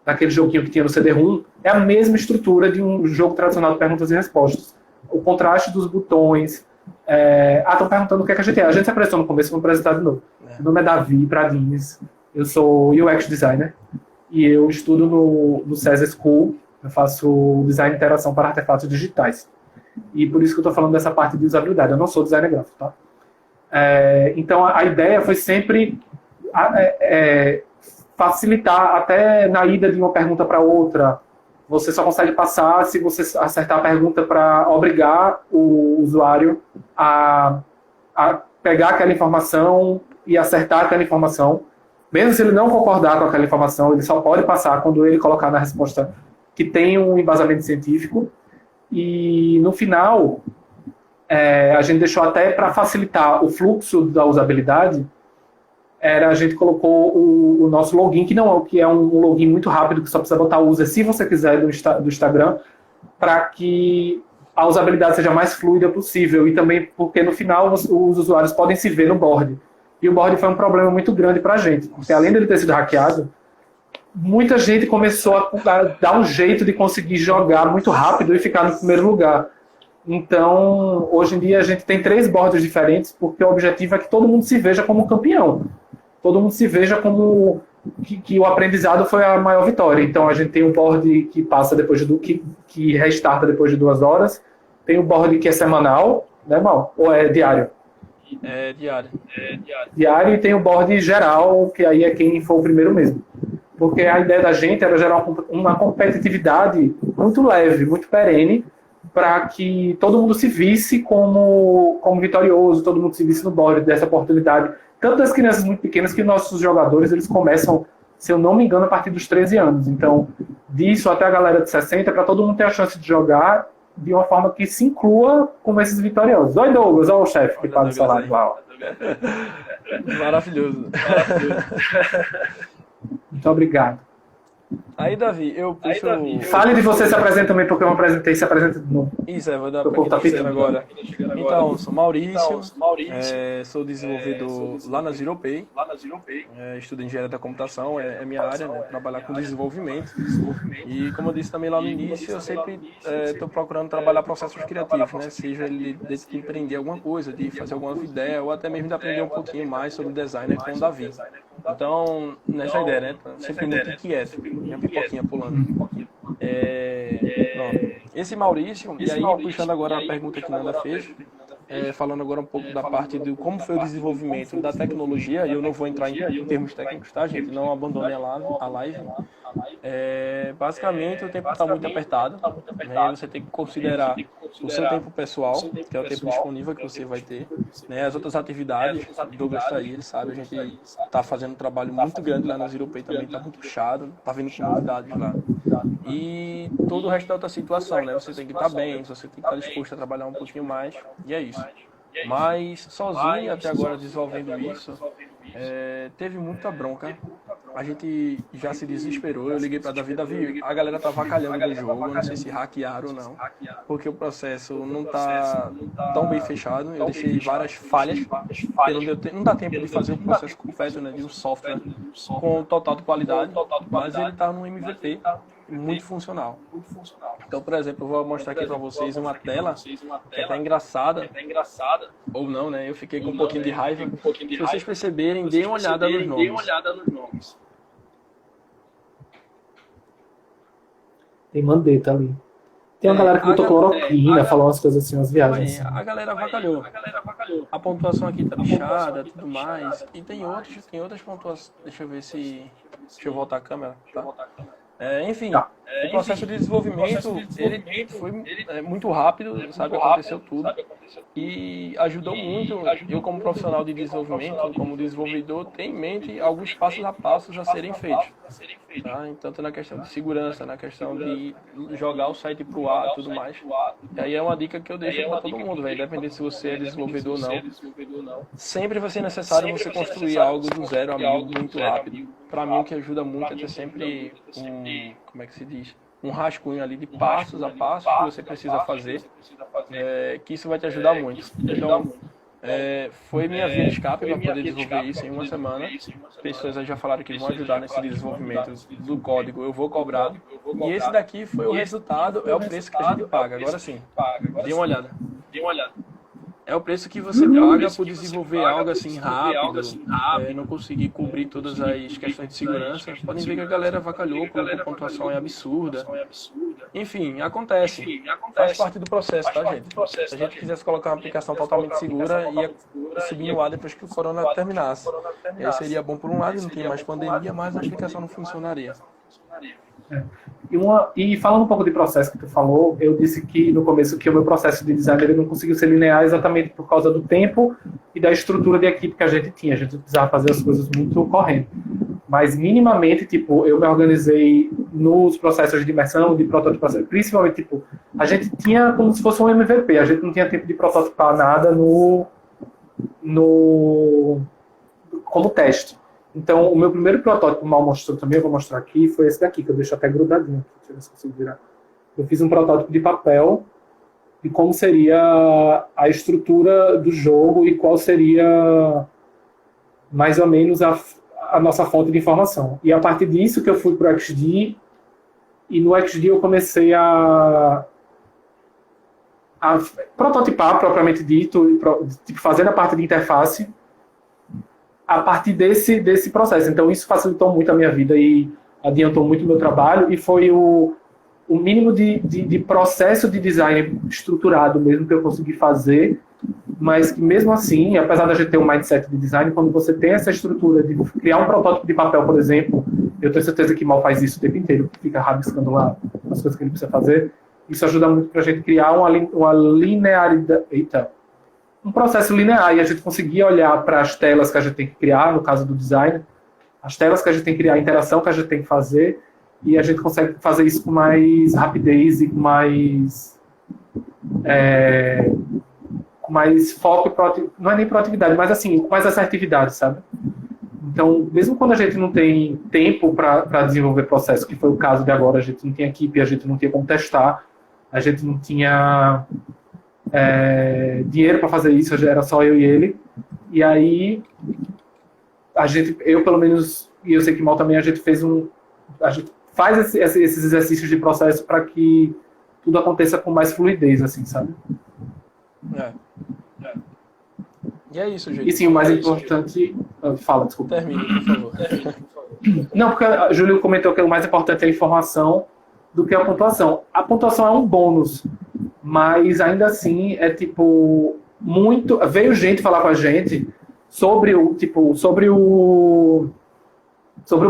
que tinha no CD-ROM, é a mesma estrutura de um jogo tradicional de perguntas e respostas. O contraste dos botões. Estão perguntando o que é que a gente é. A gente se apresentou no começo, vamos apresentar de novo. Meu nome é Davi Pradines, eu sou UX designer e eu estudo no César School, eu faço design de interação para artefatos digitais. E por isso que eu estou falando dessa parte de usabilidade. Eu não sou designer gráfico, tá? Então a ideia foi sempre facilitar até na ida de uma pergunta para outra. Você só consegue passar se você acertar a pergunta para obrigar o usuário a pegar aquela informação e acertar aquela informação. Mesmo se ele não concordar com aquela informação, ele só pode passar quando ele colocar na resposta que tem um embasamento científico. E no final, a gente deixou até para facilitar o fluxo da usabilidade, a gente colocou o nosso login, que é um login muito rápido, que só precisa botar user, se você quiser, do Instagram, para que a usabilidade seja mais fluida possível. E também porque no final os usuários podem se ver no board. E o board foi um problema muito grande para a gente, porque além dele ter sido hackeado, muita gente começou a dar um jeito de conseguir jogar muito rápido e ficar no primeiro lugar. Então, hoje em dia, a gente tem 3 boards diferentes, porque o objetivo é que todo mundo se veja como campeão. Todo mundo se veja como que o aprendizado foi a maior vitória. Então, a gente tem um board que passa depois que restarta depois de 2 horas. Tem o board que é semanal, né, Mal? Ou é diário? É diário. Diário, e tem o board geral, que aí é quem for o primeiro mesmo. porque a ideia da gente era gerar uma competitividade muito leve, muito perene, para que todo mundo se visse como vitorioso, todo mundo se visse no board dessa oportunidade. Tanto das crianças muito pequenas que nossos jogadores eles começam, se eu não me engano, a partir dos 13 anos. Então, disso até a galera de 60, para todo mundo ter a chance de jogar de uma forma que se inclua com esses vitoriosos. Oi, Douglas, olha o chefe que paga o salário lá. Maravilhoso. Muito obrigado. Aí, Davi, eu puxo... Fale de você, se apresenta também, porque eu me apresentei, se apresenta de novo. Isso, vou dar para quem tá chegando agora. Então, sou Maurício, sou desenvolvedor lá na ZeroPay, estudo engenharia da computação, é minha área, né, trabalhar com desenvolvimento. E como eu disse também lá no início, eu sempre estou procurando trabalhar processos criativos, né, seja ele de empreender alguma coisa, de fazer alguma ideia, ou até mesmo de aprender um pouquinho mais sobre design com o Davi. Então, nessa ideia, né, sempre muito inquieto, minha pipoquinha pulando. Esse Maurício, e aí puxando agora a pergunta que Nanda fez, falando agora um pouco da parte de como foi o desenvolvimento da tecnologia, e eu não vou entrar em termos técnicos, tá, gente? Não abandone a live. Basicamente, o tempo está muito apertado, né? Você tem que considerar o seu tempo pessoal, que é o tempo disponível que você vai ter, né? As outras atividades, o Douglas está aí, ele sabe, a gente está fazendo um trabalho muito grande lá na ZeroPay também, está muito puxado, está vindo comunidades lá. E todo o resto da outra situação, né? Você tem que estar bem, você tem que estar disposto a trabalhar um pouquinho mais, e é isso. Mas sozinho, até agora desenvolvendo isso, teve muita bronca. A gente já se desesperou. Eu liguei para Davi, a galera tá avacalhando do jogo, eu não sei se hackearam ou não, porque o processo não tá tão bem fechado. Eu deixei várias falhas, não dá tempo de fazer o processo completo, né, de um software com total de qualidade, mas ele tá no MVP muito funcional. Então, por exemplo, eu vou mostrar aqui para vocês uma tela que é até engraçada, ou não, né? Eu fiquei com um pouquinho de raiva. Se vocês perceberem, deem uma olhada nos nomes. Tem Mandetta ali. Tem uma galera que botou cloroquina, falou umas coisas assim, umas viagens. A galera avacalhou. A pontuação aqui tá bichada, tudo mais. E tem outras pontuações. Deixa eu ver se... Deixa eu voltar a câmera, tá? Enfim, o processo de desenvolvimento ele foi muito rápido, sabe? Aconteceu tudo e ajudou muito. Eu, como profissional de desenvolvimento, como desenvolvedor, tenho em mente alguns passos a passos a serem feitos. Tá? Tanto na questão de segurança, na questão de jogar o site para o ar e tudo mais. E aí é uma dica que eu deixo para todo mundo, independente se você é desenvolvedor ou não. Sempre vai ser necessário você construir algo do zero a mil muito rápido. Para mim, o que ajuda muito é ter sempre como é que se diz? Um rascunho ali de passos a passos que você precisa fazer, que isso vai te ajudar muito. Então, foi minha via de escape para poder desenvolver isso em uma semana. Pessoas já falaram que vão ajudar nesse desenvolvimento do código, eu vou cobrar. E esse daqui foi o resultado, é o preço que a gente paga. Agora sim, dê uma olhada. É o preço que você paga por desenvolver algo assim rápido, não conseguir cobrir todas as questões de segurança. Podem ver que a galera avacalhou, colocou pontuação absurda. Enfim, acontece. Faz parte do processo, tá, gente? Se a gente quisesse colocar uma aplicação totalmente segura, ia subir no ar depois que o corona terminasse. E aí seria bom por um lado, não tinha mais pandemia, mas a aplicação não funcionaria. E falando um pouco de processo que tu falou, eu disse que no começo que o meu processo de design ele não conseguiu ser linear exatamente por causa do tempo e da estrutura de equipe que a gente tinha. A gente precisava fazer as coisas muito correndo. Mas minimamente, tipo, eu me organizei nos processos de imersão, de prototipação, principalmente, tipo, a gente tinha como se fosse um MVP, a gente não tinha tempo de prototipar nada como teste. Então, o meu primeiro protótipo, o Mal mostrou também, eu vou mostrar aqui, foi esse daqui, que eu deixo até grudadinho. Deixa eu ver se consigo virar. Eu fiz um protótipo de papel de como seria a estrutura do jogo e qual seria mais ou menos a nossa fonte de informação. E a partir disso que eu fui para o XD, e no XD eu comecei a prototipar, propriamente dito, tipo, fazendo a parte de interface, a partir desse processo. Então, isso facilitou muito a minha vida e adiantou muito o meu trabalho, e foi o mínimo de processo de design estruturado mesmo que eu consegui fazer, mas que mesmo assim, apesar de a gente ter um mindset de design, quando você tem essa estrutura de criar um protótipo de papel, por exemplo, eu tenho certeza que Mal faz isso o tempo inteiro, fica rabiscando lá as coisas que ele precisa fazer. Isso ajuda muito para a gente criar uma linearidade, um processo linear, e a gente conseguir olhar para as telas que a gente tem que criar, no caso do design, as telas que a gente tem que criar, a interação que a gente tem que fazer, e a gente consegue fazer isso com mais rapidez e com mais foco, não é nem proatividade, mas assim, com mais assertividade, sabe? Então, mesmo quando a gente não tem tempo para desenvolver processo, que foi o caso de agora, a gente não tinha equipe, a gente não tinha como testar, a gente não tinha dinheiro para fazer isso, era só eu e ele. E aí, eu pelo menos, e eu sei que Mal também, a gente faz esses exercícios de processo para que tudo aconteça com mais fluidez, assim, sabe? E é isso, gente. E sim, o mais importante... Fala, desculpa. Termine, por favor. Não, porque o Júlio comentou que o mais importante é a informação do que a pontuação. A pontuação é um bônus, mas ainda assim é tipo muito. Veio gente falar com a gente sobre o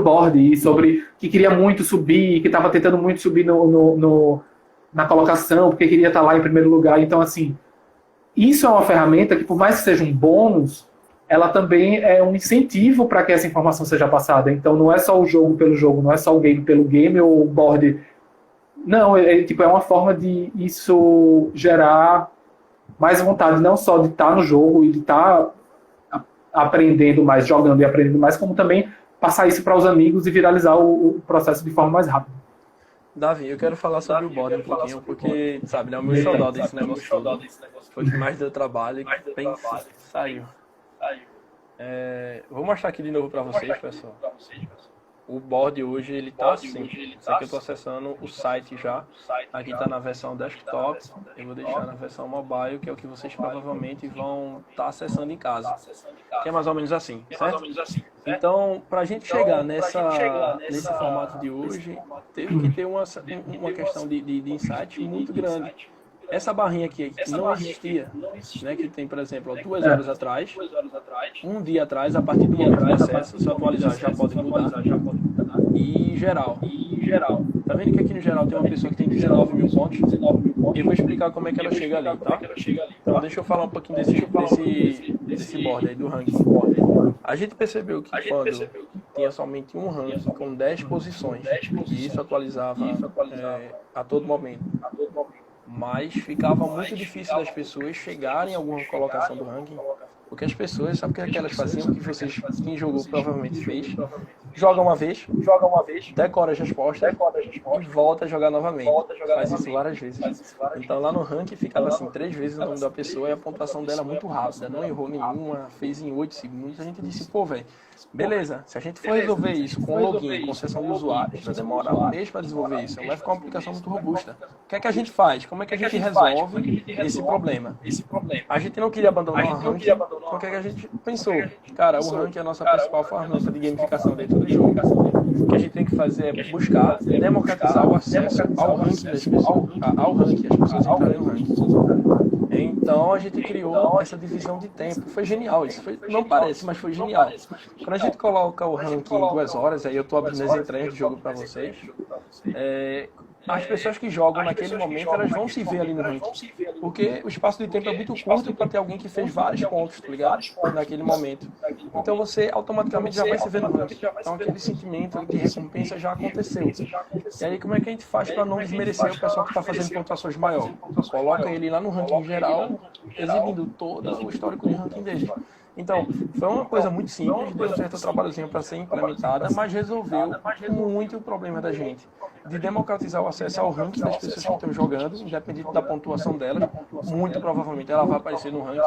board e sobre que queria muito subir, que estava tentando muito subir na colocação, porque queria estar lá em primeiro lugar. Então, assim, isso é uma ferramenta que, por mais que seja um bônus, ela também é um incentivo para que essa informação seja passada. Então, não é só o jogo pelo jogo, não é só o game pelo game ou o board. Não, é uma forma de isso gerar mais vontade, não só de estar no jogo e de estar aprendendo mais, jogando e aprendendo mais, como também passar isso para os amigos e viralizar o processo de forma mais rápida. Davi, eu quero falar sobre o board um pouquinho, porque, sabe, é o meu xodó desse negócio todo. Foi o que mais deu trabalho e bem saiu. Vou mostrar aqui de novo para vocês, pessoal. O board hoje, ele tá assim. Isso aqui eu tô acessando o site já. Aqui tá na versão desktop. Eu vou deixar na versão mobile, que é o que vocês provavelmente vão estar acessando em casa. Que é mais ou menos assim, certo? Então, pra gente chegar nesse formato de hoje, teve que ter uma questão de insight muito grande. Essa barrinha aqui não existia, né, que tem, por exemplo, 2 horas atrás, um dia atrás, a partir do momento de acesso, se eu atualizar já pode mudar, e geral. Tá vendo que aqui no geral tem uma pessoa que tem 19 mil pontos? Eu vou explicar como é que ela chega ali, tá? Então deixa eu falar um pouquinho desse board aí, do ranking. A gente percebeu que quando tinha somente um ranking com 10 posições, e isso atualizava a todo momento, mas ficava muito difícil das pessoas chegarem a alguma colocação do ranking, porque as pessoas, sabe o que elas faziam, que vocês, quem jogou provavelmente fez, joga uma vez, decora as respostas e volta a jogar novamente, faz isso várias vezes. Então lá no ranking ficava assim, 3 vezes o nome da pessoa e a pontuação dela muito rápida, não errou nenhuma, fez em 8 segundos, a gente disse, pô, velho, beleza, se a gente for resolver isso com login, com sessão de usuários, vai demorar um mês para desenvolver isso, vai ficar uma aplicação muito robusta. O que é que a gente faz? Como é que a gente resolve esse problema? A gente não queria abandonar o ranking, então o que é que a gente pensou? Cara, o ranking é a nossa principal ferramenta de gamificação dentro do jogo. O que a gente tem que fazer é buscar democratizar o acesso ao ranking das pessoas, ao ranking, as pessoas entrarem no ranking. Então a gente criou essa divisão de tempo. Foi genial isso. Não parece, mas foi genial. Quando a gente coloca o ranking em 2 horas, aí eu estou abrindo as entranhas do jogo para vocês. As pessoas que jogam naquele momento, elas vão se ver ali no ranking. Porque o espaço de tempo é muito curto para ter alguém que fez vários pontos, tá ligado? Naquele momento. Então você automaticamente já vai se ver no ranking. Então aquele sentimento de recompensa já aconteceu. E aí como é que a gente faz para não desmerecer o pessoal que está fazendo pontuações maiores? Coloca ele lá no ranking geral, exibindo todo o histórico de ranking dele. Então, foi uma coisa muito simples, deu um certo trabalhozinho para ser implementada, mas resolveu muito o problema da gente. De democratizar o acesso ao ranking das pessoas que estão jogando, independente da pontuação delas, muito provavelmente ela vai aparecer no ranking,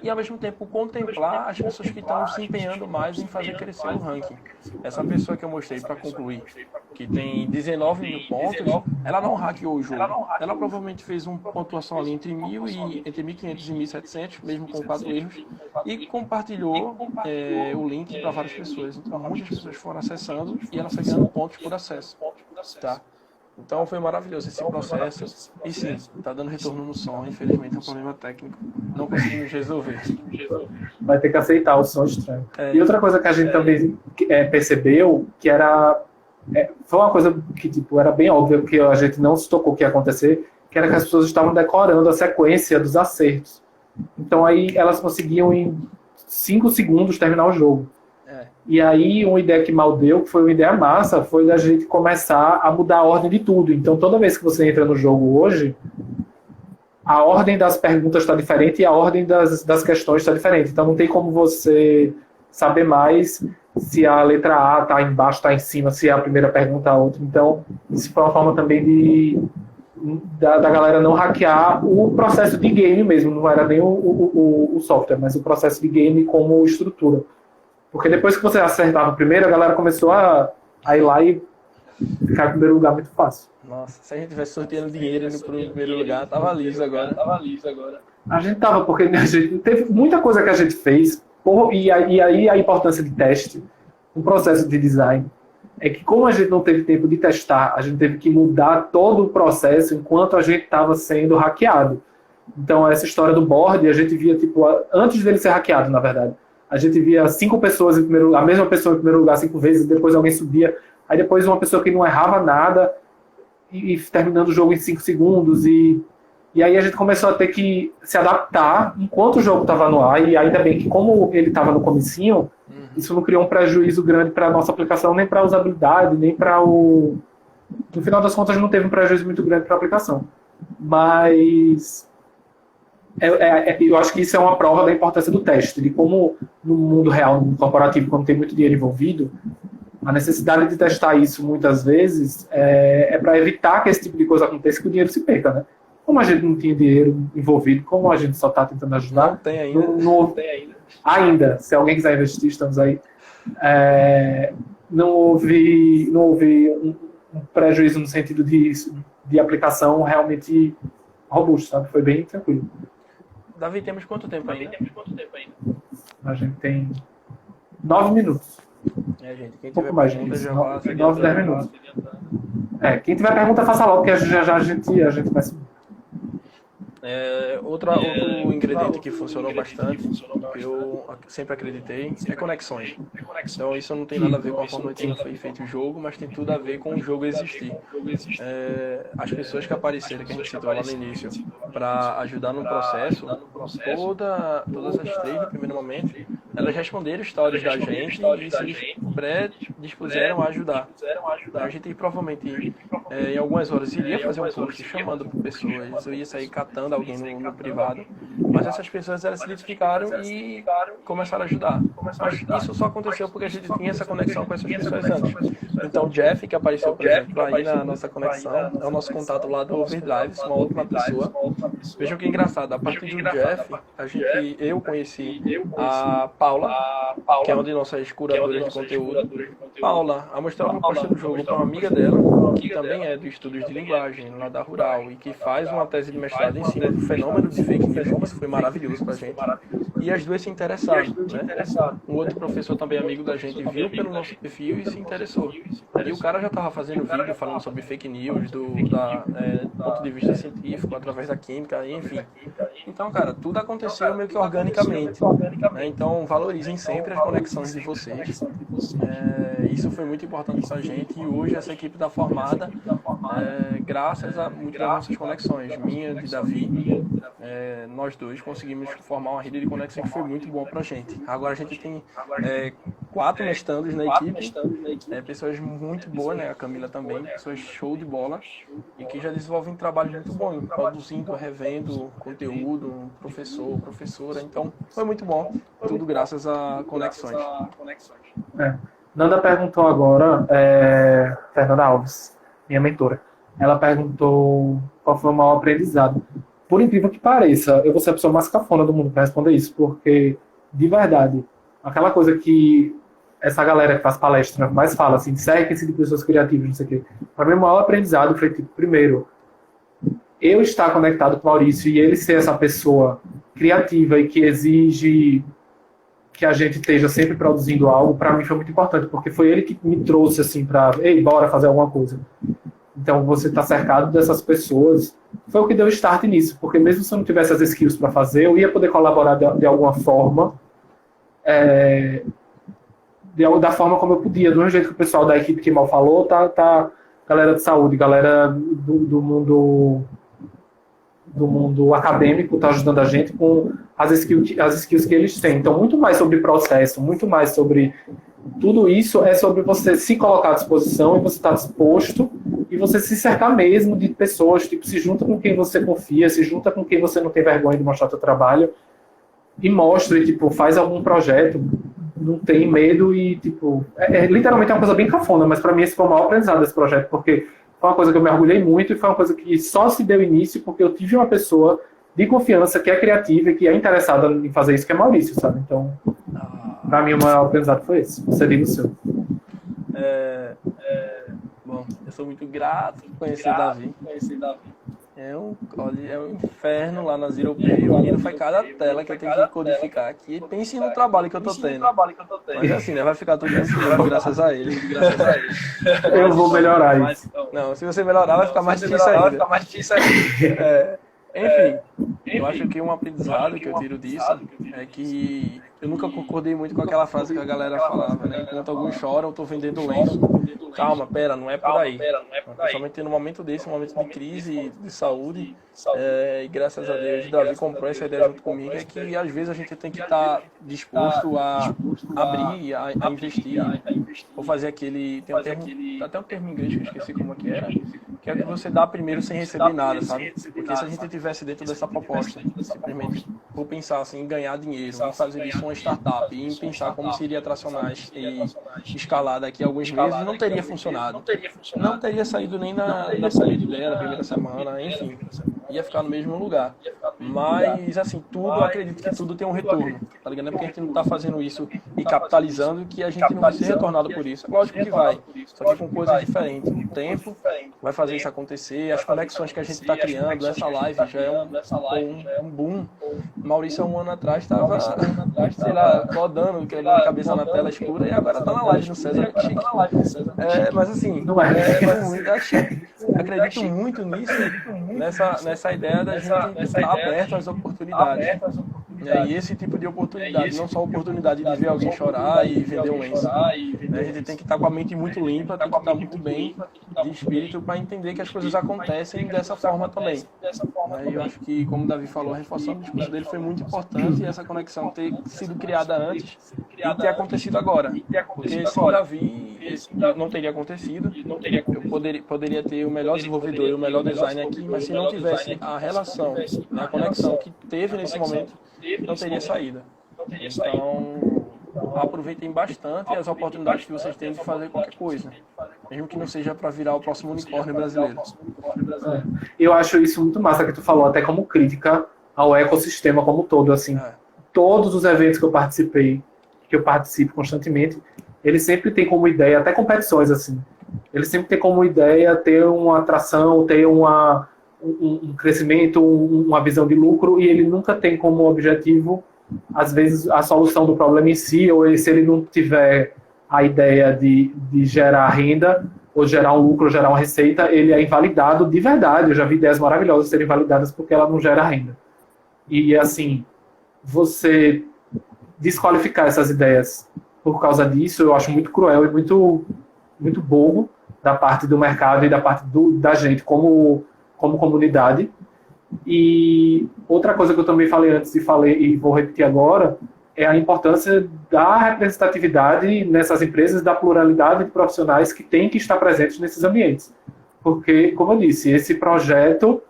e ao mesmo tempo contemplar as pessoas que estão se empenhando mais em fazer crescer o ranking. Essa pessoa que eu mostrei para concluir, que tem 19 mil pontos, ela não hackeou o jogo. Ela provavelmente fez uma pontuação ali entre 1.500 e 1.700, mesmo com 4 erros, e compartilhou o link para várias pessoas. Então muitas pessoas foram acessando e ela foi ganhando pontos por acesso. Tá? Então foi maravilhoso esse processo. E sim, tá dando retorno no som. Infelizmente é um problema técnico. Não conseguimos resolver. Vai ter que aceitar o som estranho. E outra coisa que a gente também percebeu, que era foi uma coisa que tipo, era bem óbvia, que a gente não se tocou que ia acontecer, que era que as pessoas estavam decorando a sequência dos acertos. Então aí elas conseguiam em 5 segundos terminar o jogo. E aí uma ideia que mal deu, que foi uma ideia massa, foi da gente começar a mudar a ordem de tudo. Então toda vez que você entra no jogo hoje, a ordem das perguntas está diferente e a ordem das questões está diferente. Então não tem como você saber mais se a letra A está embaixo, está em cima, se é a primeira pergunta a outra. Então isso foi uma forma também da galera não hackear o processo de game mesmo, não era nem o software, mas o processo de game como estrutura. Porque depois que você acertava o primeiro, a galera começou a ir lá e ficar em primeiro lugar muito fácil. Nossa, se a gente tivesse sorteando dinheiro no primeiro lugar, tava liso agora. A gente tava, porque a gente teve muita coisa que a gente fez, e aí a importância de teste, um processo de design, é que como a gente não teve tempo de testar, a gente teve que mudar todo o processo enquanto a gente estava sendo hackeado. Então essa história do board, a gente via, tipo, antes dele ser hackeado, na verdade, a gente via 5 pessoas em primeiro lugar, a mesma pessoa em primeiro lugar 5 vezes, depois alguém subia, aí depois uma pessoa que não errava nada, e terminando o jogo em 5 segundos, e aí a gente começou a ter que se adaptar enquanto o jogo estava no ar, e ainda bem que como ele estava no comecinho, isso não criou um prejuízo grande para a nossa aplicação, nem para a usabilidade, nem para o... No final das contas não teve um prejuízo muito grande para a aplicação. Mas eu acho que isso é uma prova da importância do teste, de como no mundo real, no mundo corporativo, quando tem muito dinheiro envolvido, a necessidade de testar isso muitas vezes é para evitar que esse tipo de coisa aconteça, que o dinheiro se perca, né? Como a gente não tinha dinheiro envolvido, como a gente só está tentando ajudar... Não tem ainda. Não tem ainda. Ainda, se alguém quiser investir, estamos aí. Não houve um prejuízo no sentido de aplicação realmente robusto, sabe? Foi bem tranquilo. Davi, temos quanto tempo ainda? A gente tem 9 minutos. Gente, quem Um pouco tiver mais pergunta, disso. já vai 9, 10 minutos. Quem tiver pergunta, faça logo, porque já a gente vai subir. Outro ingrediente que funcionou bastante, que eu sempre acreditei, é conexões. Então isso não tem nada a ver com a forma como foi feito o jogo, mas tem tudo a ver com o jogo existir. As pessoas que apareceram, que a gente citou lá no início, para ajudar no processo, todas as 3 no primeiro momento, elas responderam histórias da gente e se predispuseram a ajudar. A gente provavelmente, em algumas horas, iria fazer um post chamando pessoas, eu ia sair catando alguém no privado, mas essas pessoas elas se identificaram e começaram a ajudar. Mas isso só aconteceu porque a gente tinha essa conexão com essas pessoas antes. Então o Jeff, que apareceu, por exemplo, aí na nossa conexão, é o nosso contato lá do Overdrive, uma última pessoa. Vejam que engraçado, a partir do Jeff, eu conheci a Paula, que é uma de nossas curadoras de conteúdo. Paula, a mostrar uma proposta do jogo para uma amiga dela, que também é do estudos de linguagem, lá da Rural, e que faz uma tese de mestrado em cima do fenômeno de fake news. Isso foi maravilhoso pra gente. E as duas se interessaram, né? Um outro professor também amigo da gente viu pelo nosso perfil e se interessou. E o cara já estava fazendo vídeo falando sobre fake news do ponto de vista científico, através da química, enfim. Então, cara, tudo aconteceu meio que organicamente. Né? Então, valorizem sempre as conexões de vocês. Isso foi muito importante pra gente e hoje essa equipe está formada graças a muitas das nossas conexões, minha, de Davi. Nós dois conseguimos formar uma rede de conexão que foi muito boa pra gente. Agora a gente tem 4 mestrandos na equipe, pessoas muito boas, né? A Camila também, pessoas show de bola e que já desenvolvem trabalho muito bom, produzindo, revendo conteúdo, professor, professora. Então foi muito bom, tudo graças a conexões. Nanda perguntou agora, Fernanda Alves, minha mentora, ela perguntou qual foi o maior aprendizado. Por incrível que pareça, eu vou ser a pessoa mais cafona do mundo para responder isso, porque, de verdade, aquela coisa que essa galera que faz palestra mais fala, assim, cerquem-se de pessoas criativas, não sei o quê. Para mim, o maior aprendizado foi, tipo, primeiro, eu estar conectado com o Maurício e ele ser essa pessoa criativa e que exige que a gente esteja sempre produzindo algo, para mim foi muito importante, porque foi ele que me trouxe, assim, para, ei, bora fazer alguma coisa. Então, você está cercado dessas pessoas. Foi o que deu start nisso, porque mesmo se eu não tivesse as skills para fazer, eu ia poder colaborar de alguma forma, da forma como eu podia, do mesmo jeito que o pessoal da equipe que mal falou, tá galera de saúde, galera do mundo acadêmico tá ajudando a gente com as skills que eles têm. Então, muito mais sobre processo, muito mais sobre tudo isso é sobre você se colocar à disposição e você estar disposto e você se cercar mesmo de pessoas, tipo, se junta com quem você confia, se junta com quem você não tem vergonha de mostrar seu trabalho e mostre, tipo, faz algum projeto, não tem medo e, tipo, literalmente é uma coisa bem cafona, mas para mim esse foi o maior aprendizado desse projeto, porque foi uma coisa que eu me orgulhei muito e foi uma coisa que só se deu início porque eu tive uma pessoa de confiança que é criativa e que é interessada em fazer isso, que é Maurício, sabe? Então, para mim o maior aprendizado foi esse. Você diga o seu. Bom, eu sou muito grato por conhecer Davi. Olha, é um inferno lá na Zero Pay. O menino faz cada tela que eu tenho que codificar aqui. Pense no trabalho que eu tô tendo. Mas assim, né? Vai ficar tudo isso graças a ele. Eu vou melhorar isso. Não, se você melhorar, vai ficar mais difícil ainda. Enfim, eu acho que um aprendizado que eu tiro disso é que eu nunca concordei muito com aquela frase que a galera falava, né? Enquanto alguns choram, eu tô vendendo lenço. Calma, pera, não é por aí. Principalmente no momento desse, um momento de crise, de saúde, e graças a Deus, Davi comprou essa ideia junto comigo, é que às vezes a gente tem que estar disposto a abrir, a investir, ou fazer aquele... Tem até um termo em inglês que eu esqueci como é que é que você dá primeiro sem receber nada, sabe? Porque se a gente estivesse dentro dessa proposta, simplesmente por pensar assim, em ganhar dinheiro, em fazer isso uma startup, em pensar como seria atracionar e escalar daqui a alguns meses, não teria funcionado. Não teria saído nem na primeira ideia, na primeira semana, enfim. Ia ficar no mesmo lugar. Mas, assim, eu acredito que tudo tem um retorno, tá ligado? É porque a gente não tá fazendo isso e capitalizando que a gente não vai ser retornado por isso. Lógico que vai, só que com coisas diferentes. O tempo vai fazer isso acontecer, as conexões que a gente tá criando, essa live já é um boom. Maurício, há um ano atrás, estava, sei lá, rodando, quebrando a cabeça na tela escura e agora tá na live no César. Mas, assim, acredito muito nisso, nessa ideia da gente estar aberto às oportunidades. E esse tipo de oportunidade, não só a oportunidade de ver alguém chorar e vender um lenço. A gente tem que estar com a mente muito limpa, tem que estar muito bem de espírito para entender que as coisas acontecem dessa forma também. E eu acho que, como o Davi falou, reforçando o discurso dele foi muito importante, e essa conexão ter sido criada antes e ter acontecido agora. Porque se o Davi não teria acontecido, eu poderia ter o melhor desenvolvedor e o melhor designer aqui, mas se não tivesse a relação, a conexão que teve nesse momento, não teria saída. Então, aproveitem bastante as oportunidades que vocês têm de fazer qualquer coisa, mesmo que não seja para virar o próximo unicórnio brasileiro. Eu acho isso muito massa que tu falou, até como crítica ao ecossistema como um todo, assim. Todos os eventos que eu participei, que eu participo constantemente, eles sempre têm como ideia, até competições, assim, eles sempre têm como ideia ter uma atração, ter um crescimento, uma visão de lucro, e ele nunca tem como objetivo, às vezes, a solução do problema em si, ou se ele não tiver a ideia de gerar renda, ou gerar um lucro, ou gerar uma receita, ele é invalidado de verdade. Eu já vi ideias maravilhosas serem validadas porque ela não gera renda. E, assim, você desqualificar essas ideias por causa disso, eu acho muito cruel e muito, muito bobo da parte do mercado e da parte da gente como comunidade. E outra coisa que eu também falei antes e vou repetir agora é a importância da representatividade nessas empresas, da pluralidade de profissionais que têm que estar presentes nesses ambientes. Porque, como eu disse, esse projeto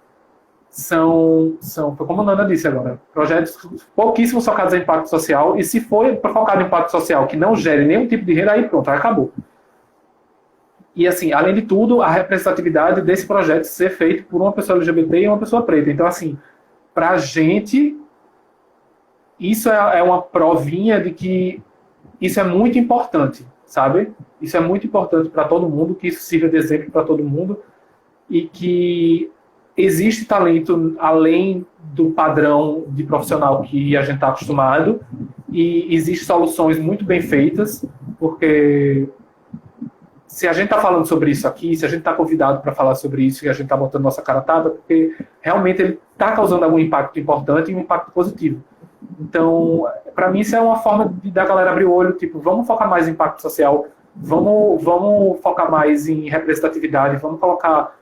são como a Nana disse agora, projetos pouquíssimos focados em impacto social, e se for focado em impacto social que não gere nenhum tipo de renda, aí pronto, aí acabou. E, assim, além de tudo, a representatividade desse projeto ser feito por uma pessoa LGBT e uma pessoa preta. Então, assim, pra gente, isso é uma provinha de que isso é muito importante, sabe? Isso é muito importante para todo mundo, que isso sirva de exemplo para todo mundo, e que existe talento além do padrão de profissional que a gente está acostumado, e existem soluções muito bem feitas, porque se a gente está falando sobre isso aqui, se a gente está convidado para falar sobre isso e a gente está botando nossa cara tapa, porque realmente ele está causando algum impacto importante e um impacto positivo. Então, para mim, isso é uma forma da galera abrir o olho, tipo, vamos focar mais em impacto social, vamos focar mais em representatividade, vamos colocar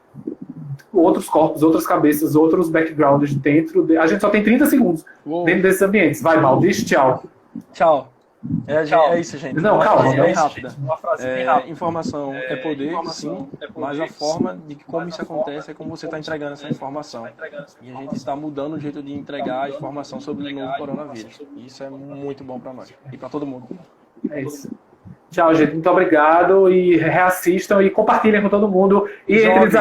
outros corpos, outras cabeças, outros backgrounds dentro. A gente só tem 30 segundos dentro desses ambientes. Vai, mal, diz tchau. Tchau. É isso, gente. Não, calma, bem rápida. Informação é poder, sim, mas a forma de como isso acontece é como você está entregando essa informação. E a gente está mudando o jeito de entregar a informação sobre o novo coronavírus. E isso é muito bom para nós e para todo mundo. É isso. Tchau, gente. Muito obrigado. E reassistam e compartilhem com todo mundo. E entre